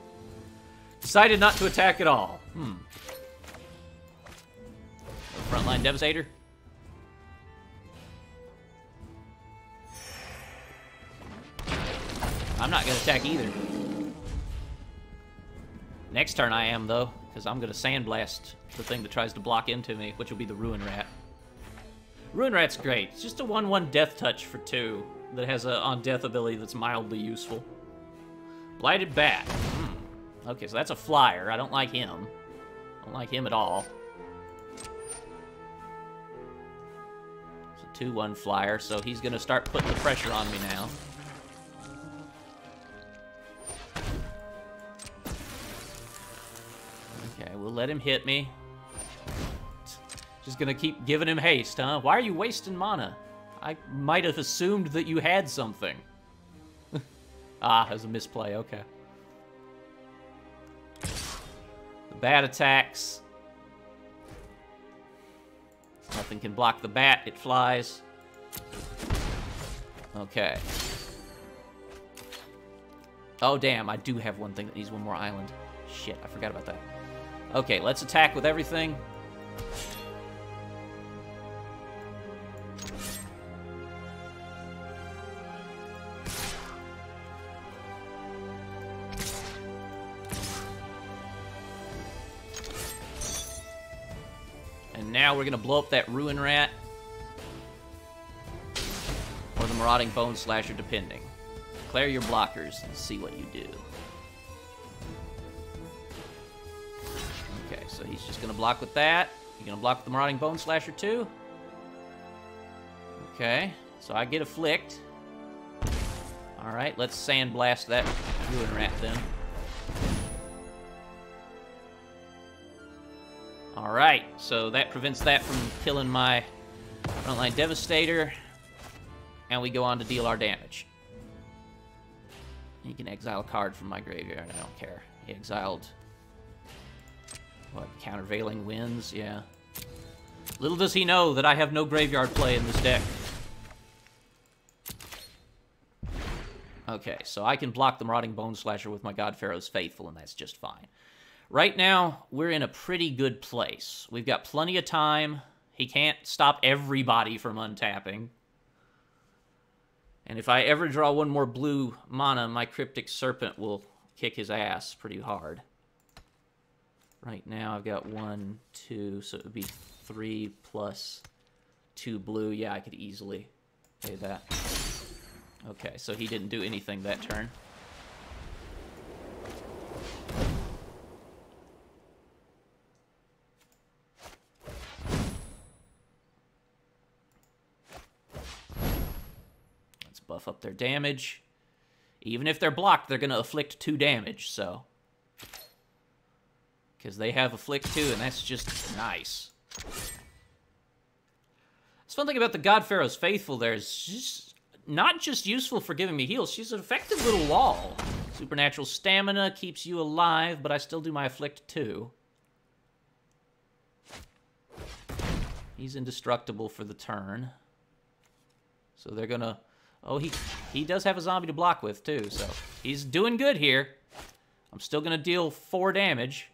S1: Decided not to attack at all. Frontline Devastator. I'm not going to attack either. Next turn I am, though, because I'm going to Sandblast the thing that tries to block into me, which will be the Ruin Rat. Ruin Rat's great. It's just a 1/1 Death Touch for 2 that has a on-death ability that's mildly useful. Blighted Bat. Okay, so that's a flyer. I don't like him. I don't like him at all. It's a 2/1 flyer, so he's going to start putting the pressure on me now. Okay, we'll let him hit me. Just gonna keep giving him haste, huh? Why are you wasting mana? I might have assumed that you had something. Ah, it was a misplay, okay. The bat attacks. Nothing can block the bat, it flies. Okay. Oh, damn, I do have one thing that needs one more island. Shit, I forgot about that. Okay, let's attack with everything. And now we're gonna blow up that Ruin Rat. Or the Marauding Bone Slasher, depending. Declare your blockers and see what you do. Okay, so he's just gonna block with that. You're gonna block with the Marauding Bone Slasher too? Okay, so I get afflict. Alright, let's Sandblast that Ruin Rat then. Alright, so that prevents that from killing my Frontline Devastator. And we go on to deal our damage. You can exile a card from my graveyard, I don't care. He exiled... what, Countervailing Winds? Yeah. Little does he know that I have no graveyard play in this deck. Okay, so I can block the Marauding Bone Slasher with my God Pharaoh's Faithful, and that's just fine. Right now, we're in a pretty good place. We've got plenty of time. He can't stop everybody from untapping. And if I ever draw one more blue mana, my Cryptic Serpent will kick his ass pretty hard. Right now, I've got 1, 2, so it would be 3 plus 2 blue. Yeah, I could easily pay that. Okay, so he didn't do anything that turn. Let's buff up their damage. Even if they're blocked, they're going to afflict 2 damage, so... because they have afflict 2, and that's just nice. The fun thing about the God Pharaoh's Faithful there is she's not just useful for giving me heals, she's an effective little wall. Supernatural Stamina keeps you alive, but I still do my afflict 2. He's indestructible for the turn. So they're gonna... oh, he does have a zombie to block with, too, so he's doing good here. I'm still gonna deal 4 damage.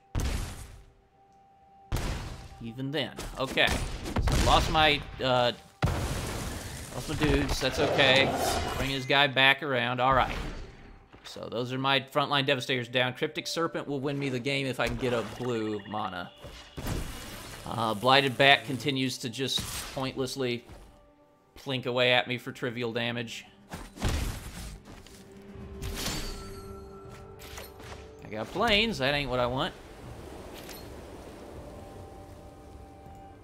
S1: Even then. Okay. So lost my dudes. That's okay. Bring his guy back around. Alright. So those are my Frontline Devastators down. Cryptic Serpent will win me the game if I can get a blue mana. Blighted Bat continues to just pointlessly plink away at me for trivial damage. I got planes. That ain't what I want.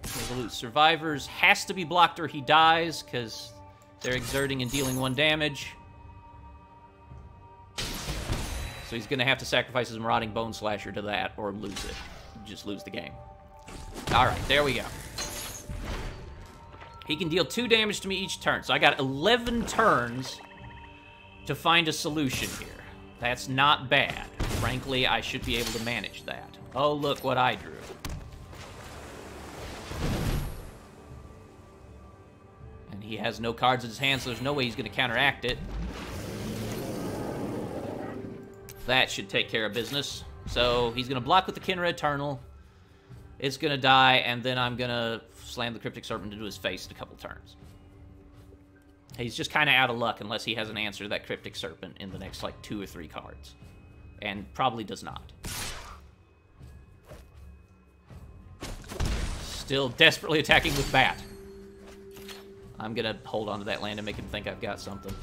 S1: Resolute Survivors has to be blocked or he dies, because they're exerting and dealing 1 damage. So he's going to have to sacrifice his Marauding Bone Slasher to that, or lose it. Just lose the game. Alright, there we go. He can deal 2 damage to me each turn, so I got 11 turns to find a solution here. That's not bad. Frankly, I should be able to manage that. Oh, look what I drew. He has no cards in his hand, so there's no way he's going to counteract it. That should take care of business. So he's going to block with the Kinra Eternal. It's going to die, and then I'm going to slam the Cryptic Serpent into his face in a couple turns. He's just kind of out of luck unless he has an answer to that Cryptic Serpent in the next, like, 2 or 3 cards. And probably does not. Still desperately attacking with Bat. I'm gonna hold on to that land and make him think I've got something.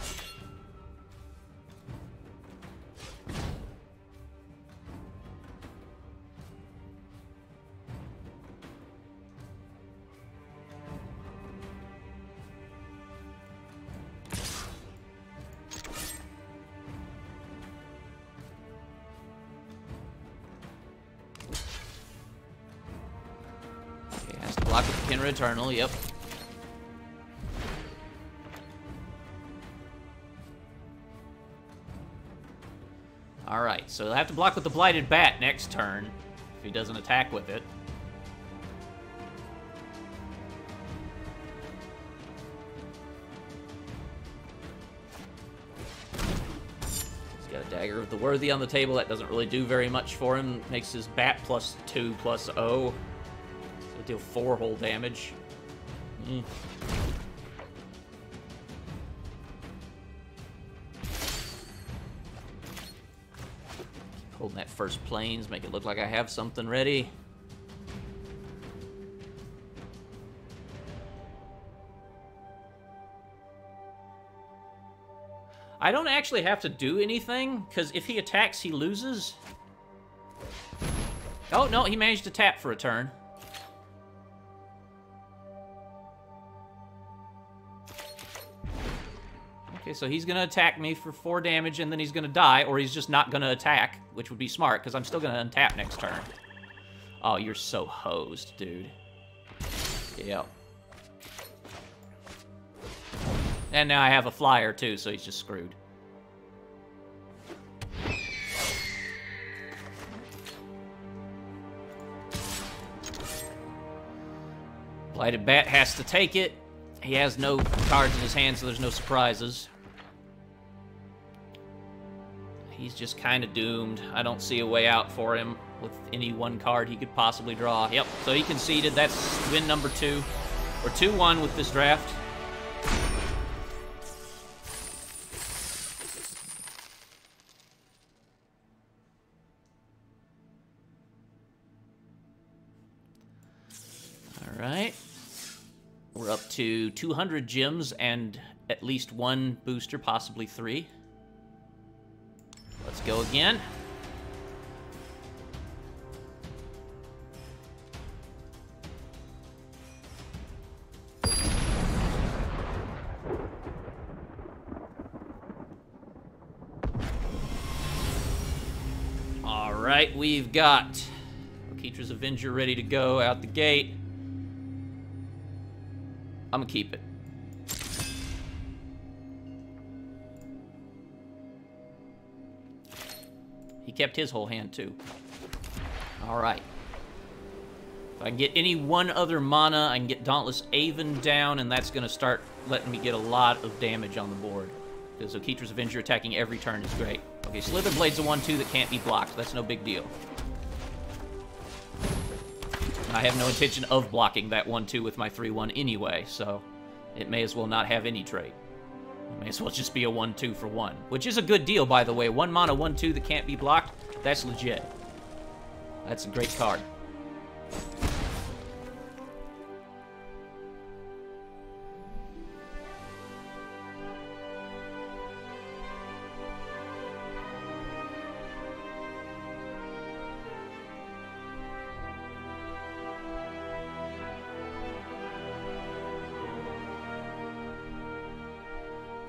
S1: Block with the Kinra Eternal, yep. Alright, so he'll have to block with the Blighted Bat next turn, if he doesn't attack with it. He's got a Dagger of the Worthy on the table, that doesn't really do very much for him. Makes his Bat +2/+0. Deal 4 whole damage. Keep holding that first planes, make it look like I have something ready. I don't actually have to do anything, because if he attacks, he loses. Oh, no, he managed to tap for a turn. Okay, so he's going to attack me for 4 damage, and then he's going to die, or he's just not going to attack, which would be smart, because I'm still going to untap next turn. Oh, you're so hosed, dude. Yep. And now I have a flyer, too, so he's just screwed. Blighted Bat has to take it. He has no cards in his hand, so there's no surprises. He's just kind of doomed. I don't see a way out for him with any one card he could possibly draw. Yep, so he conceded. That's win number 2. Or 2-1 with this draft. All right. We're up to 200 gems and at least 1 booster, possibly 3. Let's go again. All right, we've got Okitra's Avenger ready to go out the gate. I'm gonna keep it. He kept his whole hand, too. Alright. If I can get any one other mana, I can get Dauntless Aven down, and that's gonna start letting me get a lot of damage on the board. Because Okitra's Avenger attacking every turn is great. Okay, Slitherblade's a 1/2 that can't be blocked. That's no big deal. I have no intention of blocking that 1/2 with my 3/1 anyway, so it may as well not have any trait. It may as well just be a 1/2 for 1, which is a good deal, by the way. 1 mana, 1/2 that can't be blocked, that's legit. That's a great card.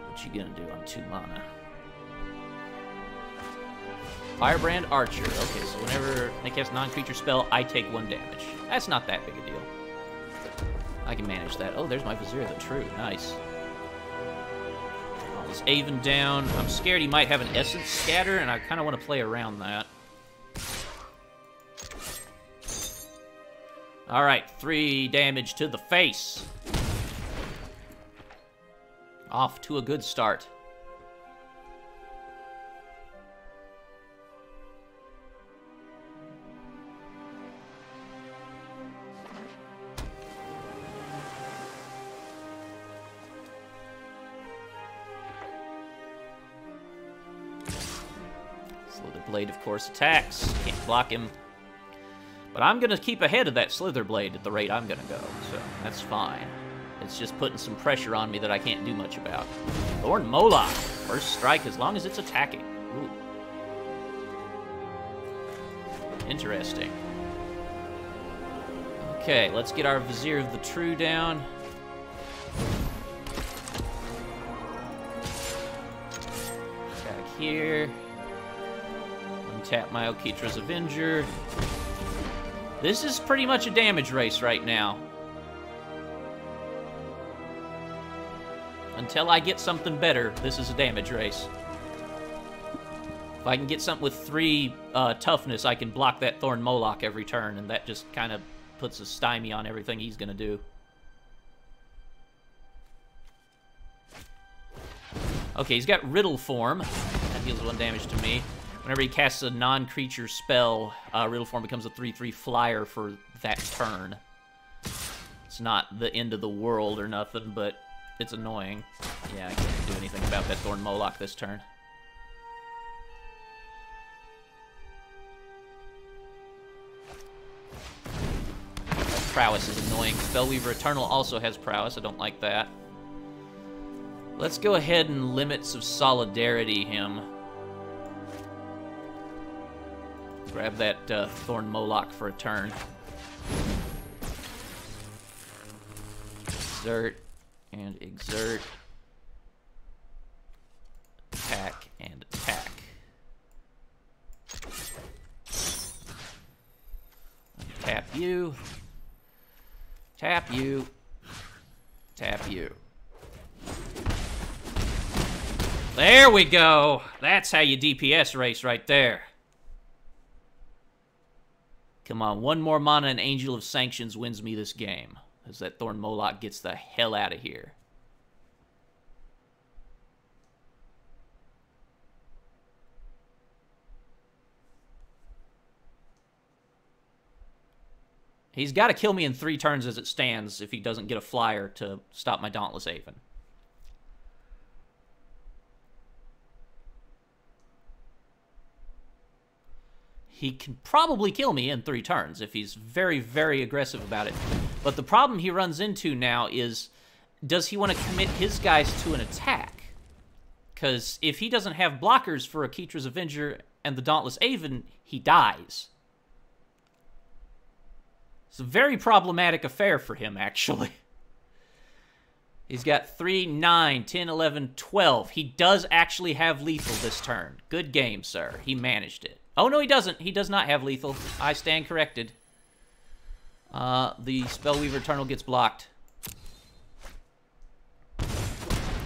S1: What you gonna do on 2 mana? Firebrand Archer. Okay, so whenever they cast a non-creature spell, I take 1 damage. That's not that big a deal. I can manage that. Oh, there's my Vizier of the True. Nice. All this Aven down. I'm scared he might have an Essence Scatter, and I kind of want to play around that. Alright, 3 damage to the face. Off to a good start. Slither Blade, of course, attacks. Can't block him. But I'm going to keep ahead of that Slither Blade at the rate I'm going to go, so that's fine. It's just putting some pressure on me that I can't do much about. Thorn Moloch. First strike as long as it's attacking. Ooh. Interesting. Okay, let's get our Vizier of the True down. Attack here. Untap my Okitra's Avenger. This is pretty much a damage race right now. Until I get something better, this is a damage race. If I can get something with 3 toughness, I can block that Thorn Moloch every turn, and that just kind of puts a stymie on everything he's going to do. Okay, he's got Riddle Form. That deals 1 damage to me. Whenever he casts a non-creature spell, Riddle Form becomes a 3/3 flyer for that turn. It's not the end of the world or nothing, but it's annoying. Yeah, I can't do anything about that Thorn Moloch this turn. Prowess is annoying. Spellweaver Eternal also has prowess. I don't like that. Let's go ahead and Limits of Solidarity him. Grab that Thorn Moloch for a turn. Exert and exert. Attack and attack. Tap you. Tap you. Tap you. There we go. That's how you DPS race right there. Come on, 1 more mana and Angel of Sanctions wins me this game. As that Thorn Moloch gets the hell out of here. He's got to kill me in 3 turns as it stands if he doesn't get a flyer to stop my Dauntless Haven. He can probably kill me in 3 turns if he's very, very aggressive about it. But the problem he runs into now is, does he want to commit his guys to an attack? Because if he doesn't have blockers for Okitra's Avenger and the Dauntless Haven, he dies. It's a very problematic affair for him, actually. He's got 3, 9, 10, 11, 12. He does actually have lethal this turn. Good game, sir. He managed it. Oh, no, he doesn't. He does not have lethal. I stand corrected. The Spellweaver Eternal gets blocked.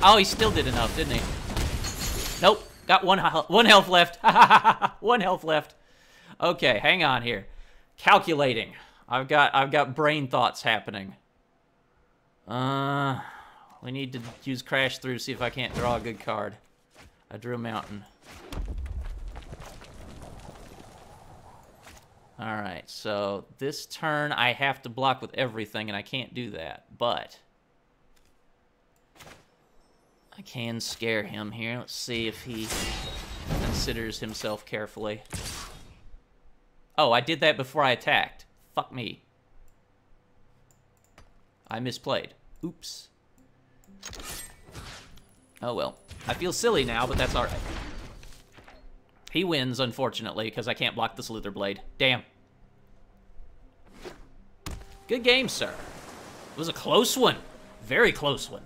S1: Oh, he still did enough, didn't he? Nope. Got one health left. 1 health left. Okay, hang on here. Calculating. I've got brain thoughts happening. We need to use Crash Through to see if I can't draw a good card. I drew a mountain. Alright, so this turn I have to block with everything, and I can't do that. But I can scare him here. Let's see if he considers himself carefully. Oh, I did that before I attacked. Fuck me. I misplayed. Oops. Oh well. I feel silly now, but that's alright. He wins, unfortunately, because I can't block the Slither Blade. Damn. Good game, sir. It was a close one. Very close one.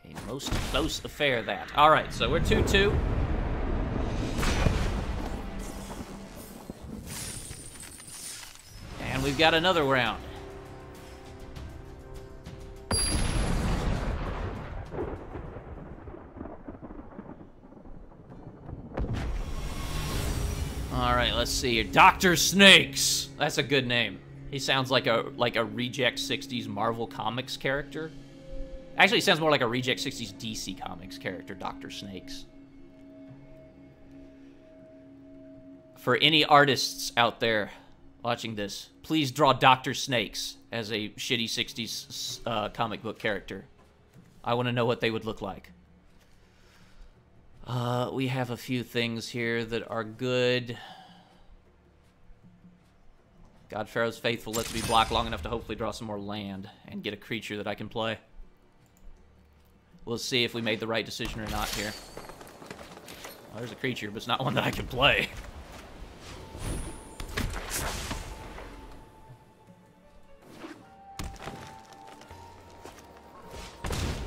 S1: A most close affair, that. Alright, so we're 2-2. And we've got another round. Alright, let's see here. Dr. Snakes! That's a good name. He sounds like a Reject 60s Marvel Comics character. Actually, he sounds more like a Reject 60s DC Comics character, Dr. Snakes. For any artists out there watching this, please draw Dr. Snakes as a shitty 60s comic book character. I want to know what they would look like. We have a few things here that are good. God Pharaoh's Faithful lets me block long enough to hopefully draw some more land and get a creature that I can play. We'll see if we made the right decision or not here. Well, there's a creature, but it's not one that I can play.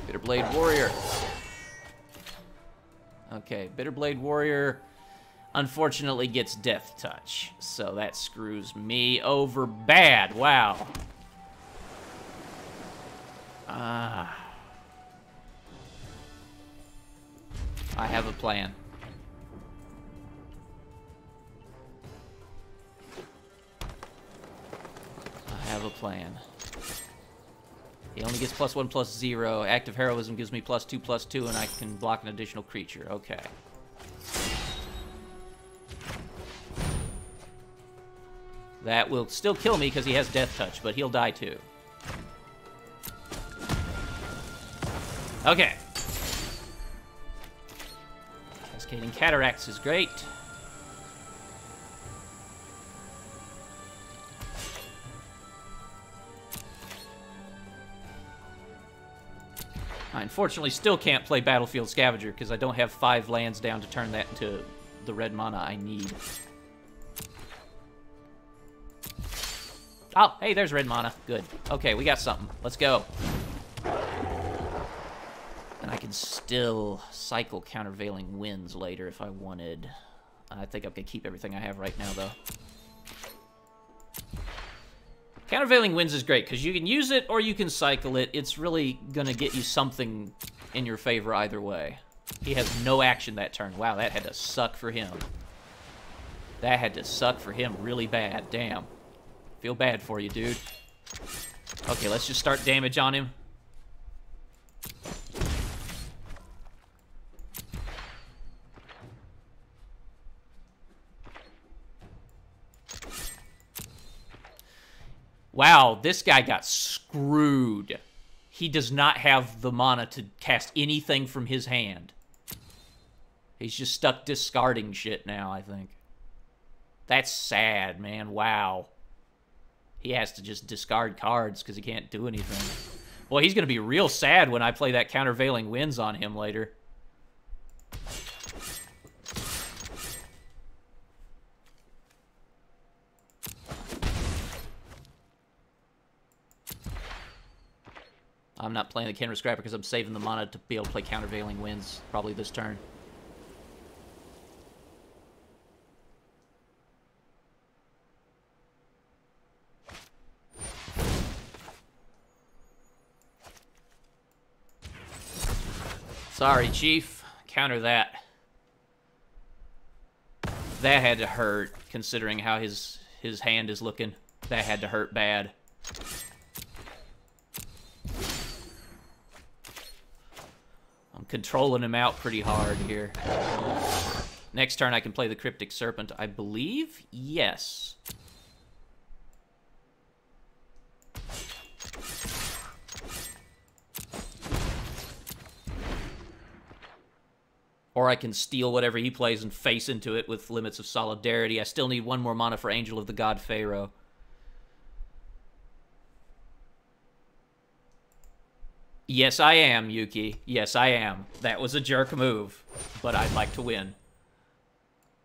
S1: Bitterblade Warrior. Okay, Bitterblade Warrior unfortunately gets Death Touch, so that screws me over bad. Wow. I have a plan. I have a plan. He only gets +1/+0. Active Heroism gives me +2/+2, and I can block an additional creature. Okay. That will still kill me because he has Death Touch, but he'll die too. Okay. Cascading Cataracts is great. I unfortunately still can't play Battlefield Scavenger because I don't have 5 lands down to turn that into the red mana I need. Oh, hey, there's red mana. Good. Okay, we got something. Let's go. And I can still cycle Countervailing Winds later if I wanted. I think I'm going to keep everything I have right now, though. Countervailing Winds is great, because you can use it or you can cycle it. It's really going to get you something in your favor either way. He has no action that turn. Wow, that had to suck for him. That had to suck for him really bad. Damn. Feel bad for you, dude. Okay, let's just start damage on him. Wow, this guy got screwed. He does not have the mana to cast anything from his hand. He's just stuck discarding shit now, I think. That's sad, man. Wow. He has to just discard cards because he can't do anything. Well, he's going to be real sad when I play that Countervailing Winds on him later. I'm not playing the Kenra Scrapper because I'm saving the mana to be able to play Countervailing Winds probably this turn. Sorry, Chief. Counter that. That had to hurt, considering how his hand is looking. That had to hurt bad. I'm controlling him out pretty hard here. Next turn I can play the Cryptic Serpent, I believe? Yes. Or I can steal whatever he plays and face into it with Limits of Solidarity. I still need 1 more mana for Angel of the God Pharaoh. Yes, I am, Yuki. Yes, I am. That was a jerk move, but I'd like to win.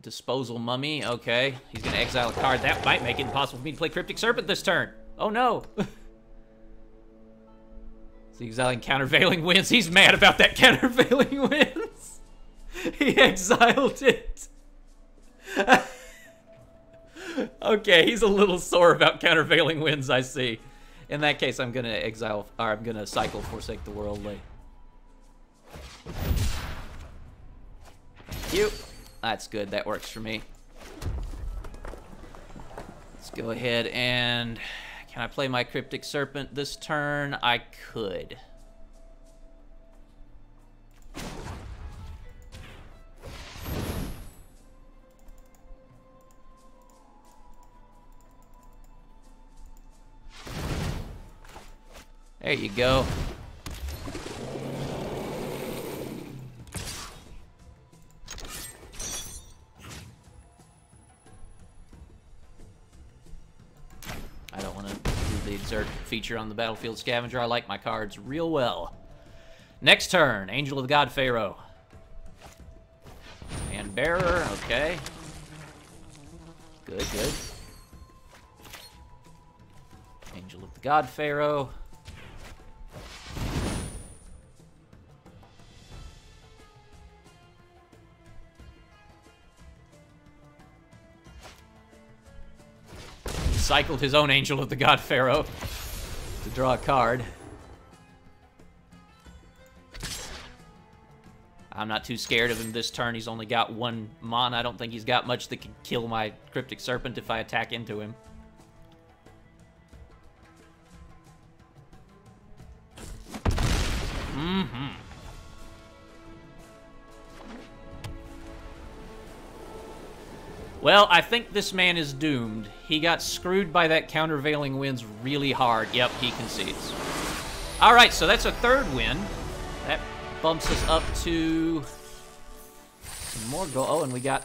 S1: Disposal Mummy, okay. He's going to exile a card. That might make it impossible for me to play Cryptic Serpent this turn. Oh, no. He's exiling Countervailing Winds. He's mad about that Countervailing Winds. He exiled it. Okay, he's a little sore about Countervailing Winds, I see. In that case, I'm gonna exile, or I'm gonna cycle Forsake the Worldly. Cute. That's good. That works for me. Let's go ahead and... Can I play my Cryptic Serpent this turn? I could. There you go. the exert feature on the Battlefield Scavenger. I like my cards real well. Next turn, Angel of the God Pharaoh. And Bearer, okay. Good, good. Angel of the God Pharaoh. He cycled his own Angel of the God Pharaoh to draw a card. I'm not too scared of him this turn. He's only got 1 mana. I don't think he's got much that can kill my Cryptic Serpent if I attack into him. Mm-hmm. Well, I think this man is doomed. He got screwed by that Countervailing Winds really hard. Yep, he concedes. All right, so that's a 3rd win. That bumps us up to some more gold. Oh, and we got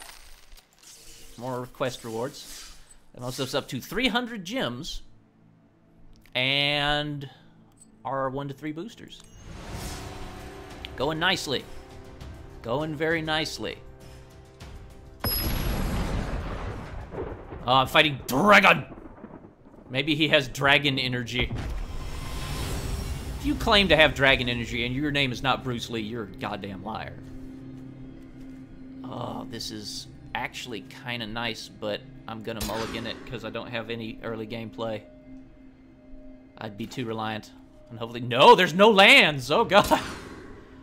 S1: more quest rewards. That bumps us up to 300 gems and our 1 to 3 boosters. Going nicely. Going very nicely. Oh, I'm fighting Dragon! Maybe he has dragon energy. If you claim to have dragon energy and your name is not Bruce Lee, you're a goddamn liar. Oh, this is actually kind of nice, but I'm gonna mulligan it because I don't have any early gameplay. I'd be too reliant on hopefully... No, there's no lands! Oh, God!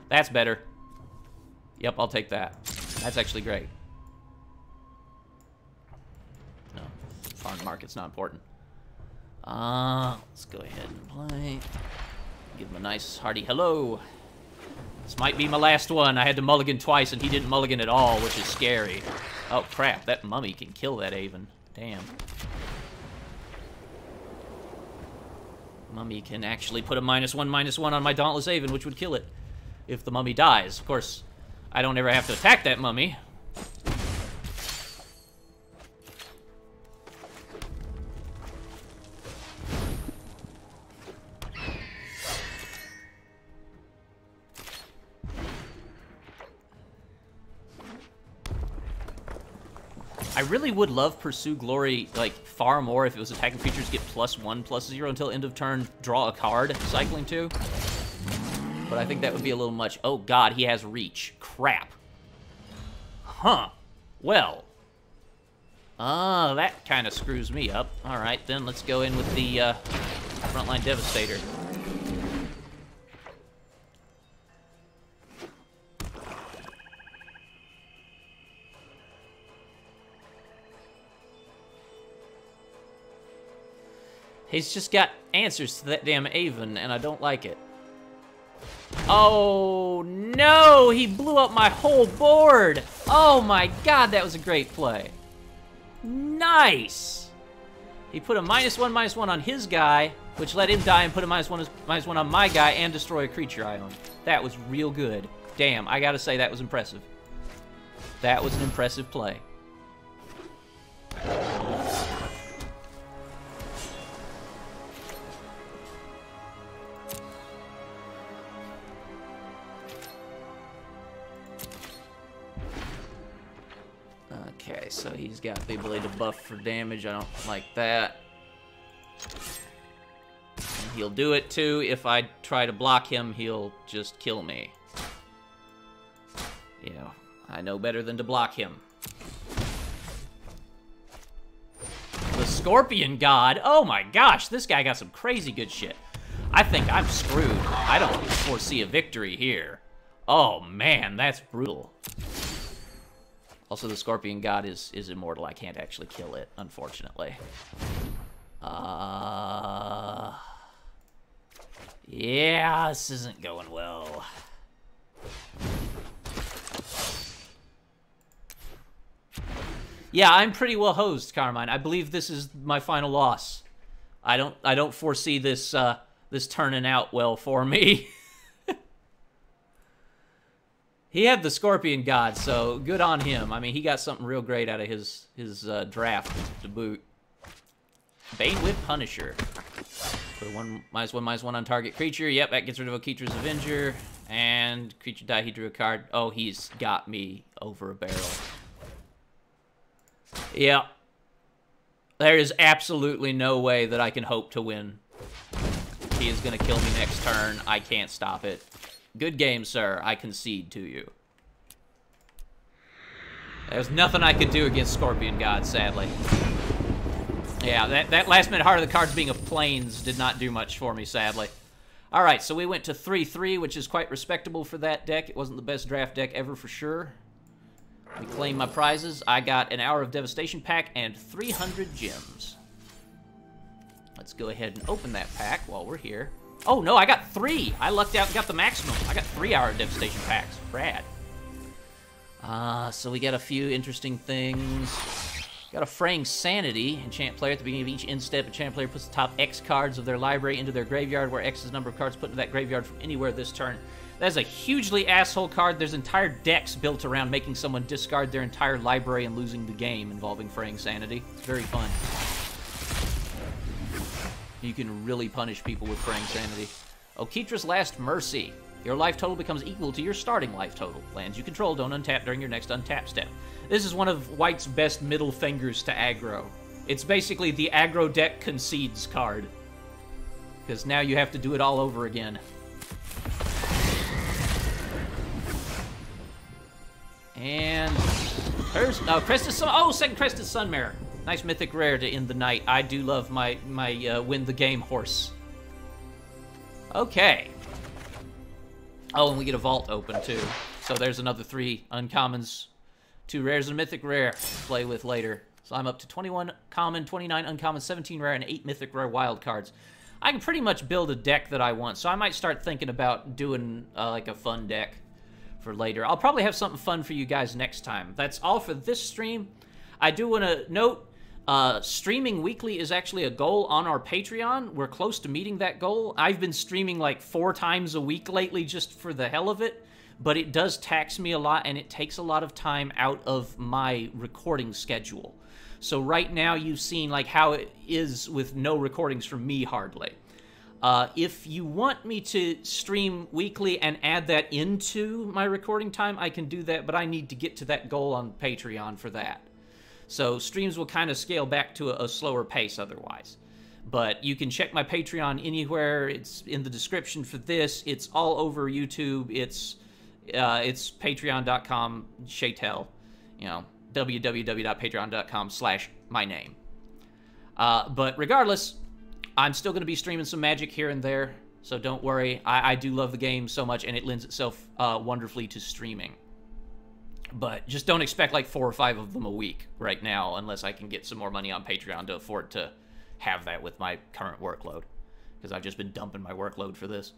S1: That's better. Yep, I'll take that. That's actually great. No, farm market's not important. Let's go ahead and play. Give him a nice hearty hello. This might be my last one. I had to mulligan twice, and he didn't mulligan at all, which is scary. Oh, crap. That mummy can kill that Aven. Damn. Mummy can actually put a -1/-1 on my Dauntless Aven, which would kill it if the mummy dies. Of course, I don't ever have to attack that mummy. I really would love Pursue Glory, like, far more if it was attacking creatures get +1/+0 until end of turn, draw a card, cycling 2. But I think that would be a little much. Oh, God, he has reach. Crap. Huh. Well. That kind of screws me up. All right, then let's go in with the Frontline Devastator. He's just got answers to that damn Aven, and I don't like it. Oh, no! He blew up my whole board! Oh my God, that was a great play. Nice! He put a -1/-1 on his guy, which let him die and put a -1/-1 on my guy and destroy a creature I own. That was real good. Damn, I gotta say, that was impressive. That was an impressive play. Okay, so he's got the ability to buff for damage. I don't like that. And he'll do it too. If I try to block him, he'll just kill me. You know, I know better than to block him. The Scorpion God. Oh my gosh, this guy got some crazy good shit. I think I'm screwed. I don't foresee a victory here. Oh man, that's brutal. Also, the Scorpion God is immortal. I can't actually kill it, unfortunately. Yeah, this isn't going well. Yeah, I'm pretty well hosed, Carmine. I believe this is my final loss. I don't foresee this this turning out well for me. He had the Scorpion God, so good on him. I mean, he got something real great out of his draft to boot. Banewhip Punisher. Put a -1/-1 on target creature. Yep, that gets rid of a creature's Avenger. And creature died, he drew a card. Oh, he's got me over a barrel. Yep. There is absolutely no way that I can hope to win. He is going to kill me next turn. I can't stop it. Good game, sir. I concede to you. There's nothing I could do against Scorpion God, sadly. Yeah, that last-minute Heart of the Cards being of Plains did not do much for me, sadly. All right, so we went to 3-3, which is quite respectable for that deck. It wasn't the best draft deck ever for sure. We claim my prizes. I got an Hour of Devastation pack and 300 gems. Let's go ahead and open that pack while we're here. Oh, no, I got 3. I lucked out and got the maximum. I got 3 Hour of Devastation packs. Rad. So we got a few interesting things. Got a Fraying Sanity. Enchant player at the beginning of each end step. Enchant player puts the top X cards of their library into their graveyard, where X is the number of cards put into that graveyard from anywhere this turn. That's a hugely asshole card. There's entire decks built around making someone discard their entire library and losing the game involving Fraying Sanity. It's very fun. You can really punish people with Fraying Sanity. Okitra's Last Mercy. Your life total becomes equal to your starting life total. Lands you control don't untap during your next untap step. This is one of White's best middle fingers to aggro. It's basically the aggro deck concedes card. Because now you have to do it all over again. And there's Crested Sun. Oh, second Crested Sunmare. Nice mythic rare to end the night. I do love my win the game horse. Okay. Oh, and we get a vault open too. So there's another 3 uncommons, 2 rares and a mythic rare to play with later. So I'm up to 21 common, 29 uncommon, 17 rare, and 8 mythic rare wild cards. I can pretty much build a deck that I want, so I might start thinking about doing like a fun deck for later. I'll probably have something fun for you guys next time. That's all for this stream. I do want to note, streaming weekly is actually a goal on our Patreon. We're close to meeting that goal. I've been streaming like 4 times a week lately just for the hell of it, but it does tax me a lot and it takes a lot of time out of my recording schedule. So right now you've seen like how it is with no recordings from me hardly. If you want me to stream weekly and add that into my recording time, I can do that, but I need to get to that goal on Patreon for that. So streams will kind of scale back to a slower pace otherwise. But you can check my Patreon anywhere. It's in the description for this. It's all over YouTube. It's patreon.com, Shaytel, you know, www.patreon.com/myname. But regardless, I'm still going to be streaming some Magic here and there, so don't worry. I do love the game so much, and it lends itself wonderfully to streaming. But just don't expect like 4 or 5 of them a week right now, unless I can get some more money on Patreon to afford to have that with my current workload, because I've just been dumping my workload for this.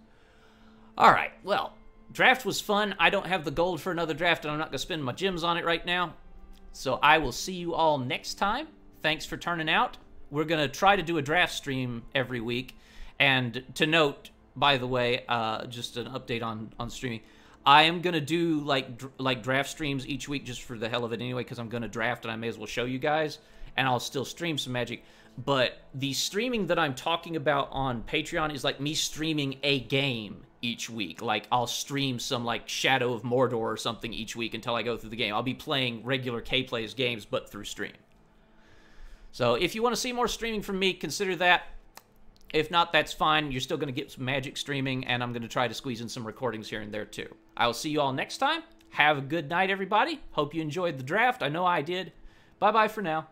S1: All right, well, draft was fun. I don't have the gold for another draft, and I'm not going to spend my gems on it right now. So I will see you all next time. Thanks for turning out. We're going to try to do a draft stream every week. And to note, by the way, just an update on streaming, I am going to do like draft streams each week just for the hell of it anyway, because I'm going to draft and I may as well show you guys. And I'll still stream some Magic. But the streaming that I'm talking about on Patreon is like me streaming a game each week. Like I'll stream some like Shadow of Mordor or something each week until I go through the game. I'll be playing regular K-Plays games, but through stream. So if you want to see more streaming from me, consider that. If not, that's fine. You're still going to get some Magic streaming, and I'm going to try to squeeze in some recordings here and there too. I will see you all next time. Have a good night, everybody. Hope you enjoyed the draft. I know I did. Bye-bye for now.